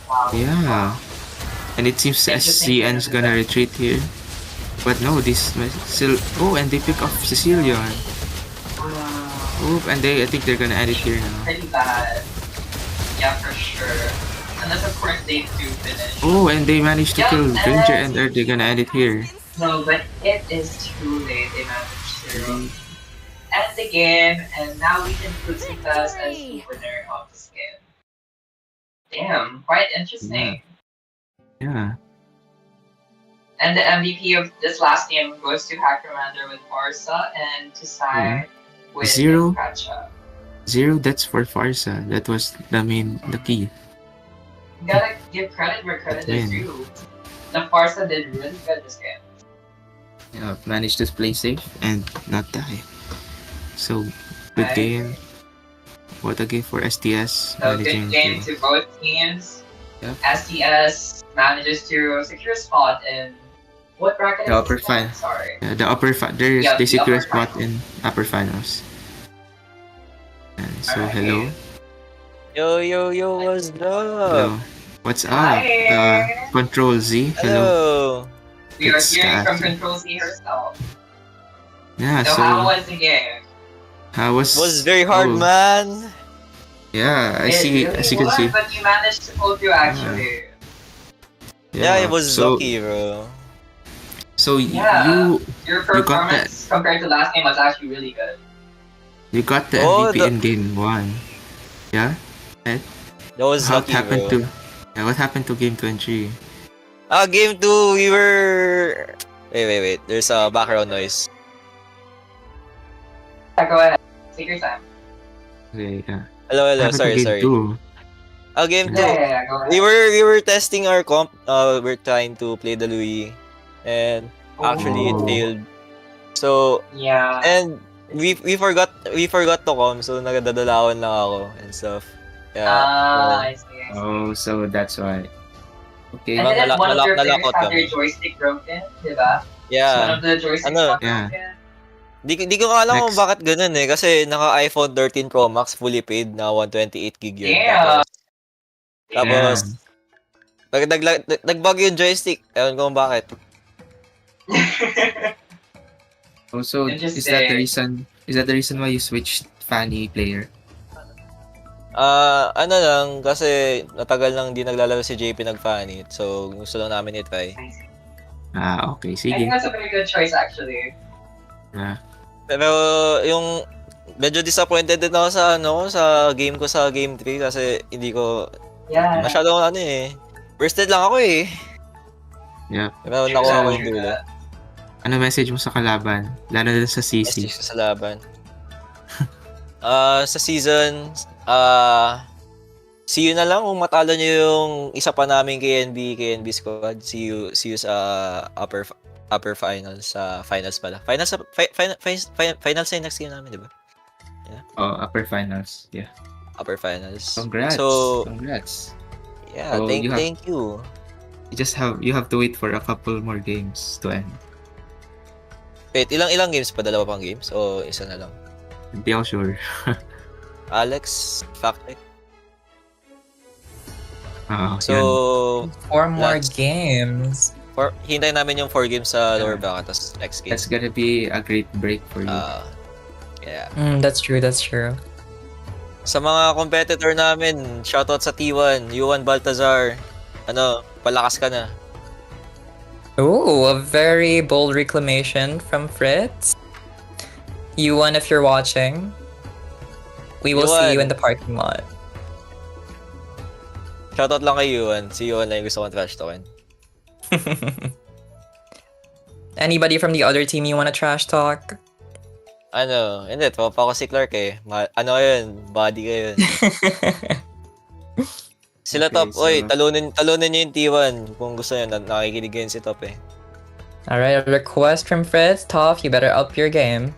Wow. Yeah. And it seems SCN's gonna retreat here. But no, this still. Oh, and they pick off Sicilian. Oh, and I think they're gonna end it here now. Pretty bad. Yeah, for sure. Unless of course they do finish. Oh, and they managed to kill Ranger, and they're gonna end it here. No, but it is too late. They managed to end the game, and now we can put Sintas as the winner of this game. Damn, quite interesting. Yeah. And the MVP of this last game goes to Hack Commander with Farsa and Pisay with Zero. Kacha. 0, that's for Farsa. That was the key. You gotta give credit where credit is due. The Farsa did really good this game. Yeah, managed to play safe and not die. So, good game. What a game for STS. So good game to both teams. Yep. STS manages to secure a spot in What bracket The is upper this one? final. Sorry. The upper Yeah, they the secure a upper spot final. in upper finals. And so Alright. hello. Yo, what's up? Hello. What's up? Hi. Control Z. Hello. Hello. We are It's hearing from Kaasa. Control C herself. Yeah, So how was the game? how was Was very hard, oh, man. Yeah, I It see really as you can was, see. but you managed to pull through actually. Yeah, I Yeah. was So lucky, bro. Yeah. you Your got that performance compared to last game was actually really good. you got the Oh, MVP in game 1. Yeah? Right? that was What lucky, happened bro. what happened to game 2 and 3? Game 2, we were... Wait. There's a background noise. Yeah, go ahead. Take your time. Okay, yeah. Hello. What happened to Sorry. game 2? Game Yeah. 2. Yeah, go ahead. We were testing our comp. We're trying to play the Louis, and actually it Oh. failed. So Yeah. and we forgot to com, so nagadadalawan lang ako and stuff. Yeah. I see. Oh, so that's why. Okay. And didn't one of your players nalakot have their kami. joystick broken? Diba? One Yeah. of the joysticks Ano? got Yeah. broken. Di ko alam kung Next. bakit ganun eh. Kasi naka iPhone 13 Pro Max fully paid na 128 gig yun. Damn. Tapos nagbag yung joystick. Ewan ko kung bakit. Also, is Interesting. that the reason why you switched Fanny player? Ano lang, kasi natagal nang di naglalaro si JP nag-fanit. So, gusto lang namin i-try. Okay. I think Sige. that's a very good choice actually. Yeah. Pero yung medyo disappointed din ako sa game ko sa game 3 kasi hindi ko Yeah. masyadong bursted lang ako eh. Yeah. Pero nakuha ko yung dulo. Ano message mo sa kalaban? Lalo na sa CC. Sa laban. Sa season, see you na lang kung matalo nyo yung isa pa namin KNB squad. See you sa upper finals, sa finals pala. Finals finals na yung next game namin, di ba? Oh, upper finals. Yeah. Upper finals. Congrats. So, Congrats. yeah, So, thank you. You have to wait for a couple more games to end. Wait, ilang games pa? Dalawa pang games? O isa na lang? Hindi ako sure. Alex, fact check. So, yun. 4 more That's- games. hintayin namin yung 4 games sa lower Yeah. bracket, tapos next game. That's gonna be a great break for you. Yeah. That's true. Sa mga competitor namin, shoutout sa T1, Yuan Baltazar. Palakas ka na. Ooh, a very bold reclamation from Fritz. Yuan, if you're watching, we will see you in the parking lot. Shoutout lang kay Yuan. Si Yuan lang yung gusto kong trash talkin. Anybody from the other team you want to trash talk? Hindi. Tropa ko si Clark eh. Yun? Body ka yun. Sila Okay, Top, so- talunin nyo yung T1 kung gusto nyo. Nakikinig yun si Top eh. All right, a request from Fritz. Toph, you better up your game.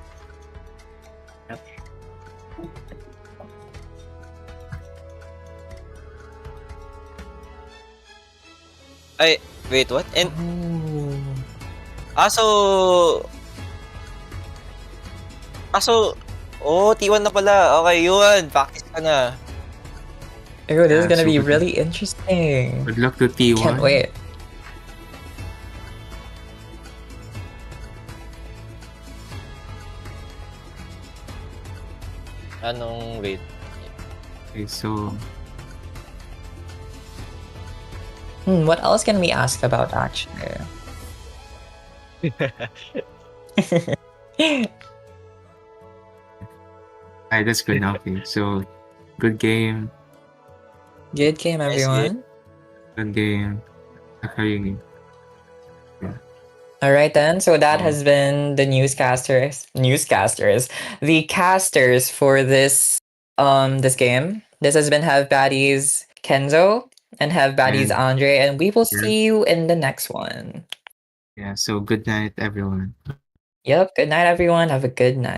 Wait, what? And, T1 na pala. Okay, Yuan. Practice ka na. Ooh, this is Yeah, gonna be super good. really interesting. Good luck to T1. Can't wait. Wait. Okay, so What else can we ask about, actually? that's good now. Okay, so good game. Good game, Nice everyone. Good game. Okay. All right then. So that has been the newscasters, the casters for this this game. This has been Have Baddies Kenzo and Have Baddies And- Andre, and we will Yeah. see you in the next one. Yeah, so good night everyone. Yep. Good night, everyone. Have a good night.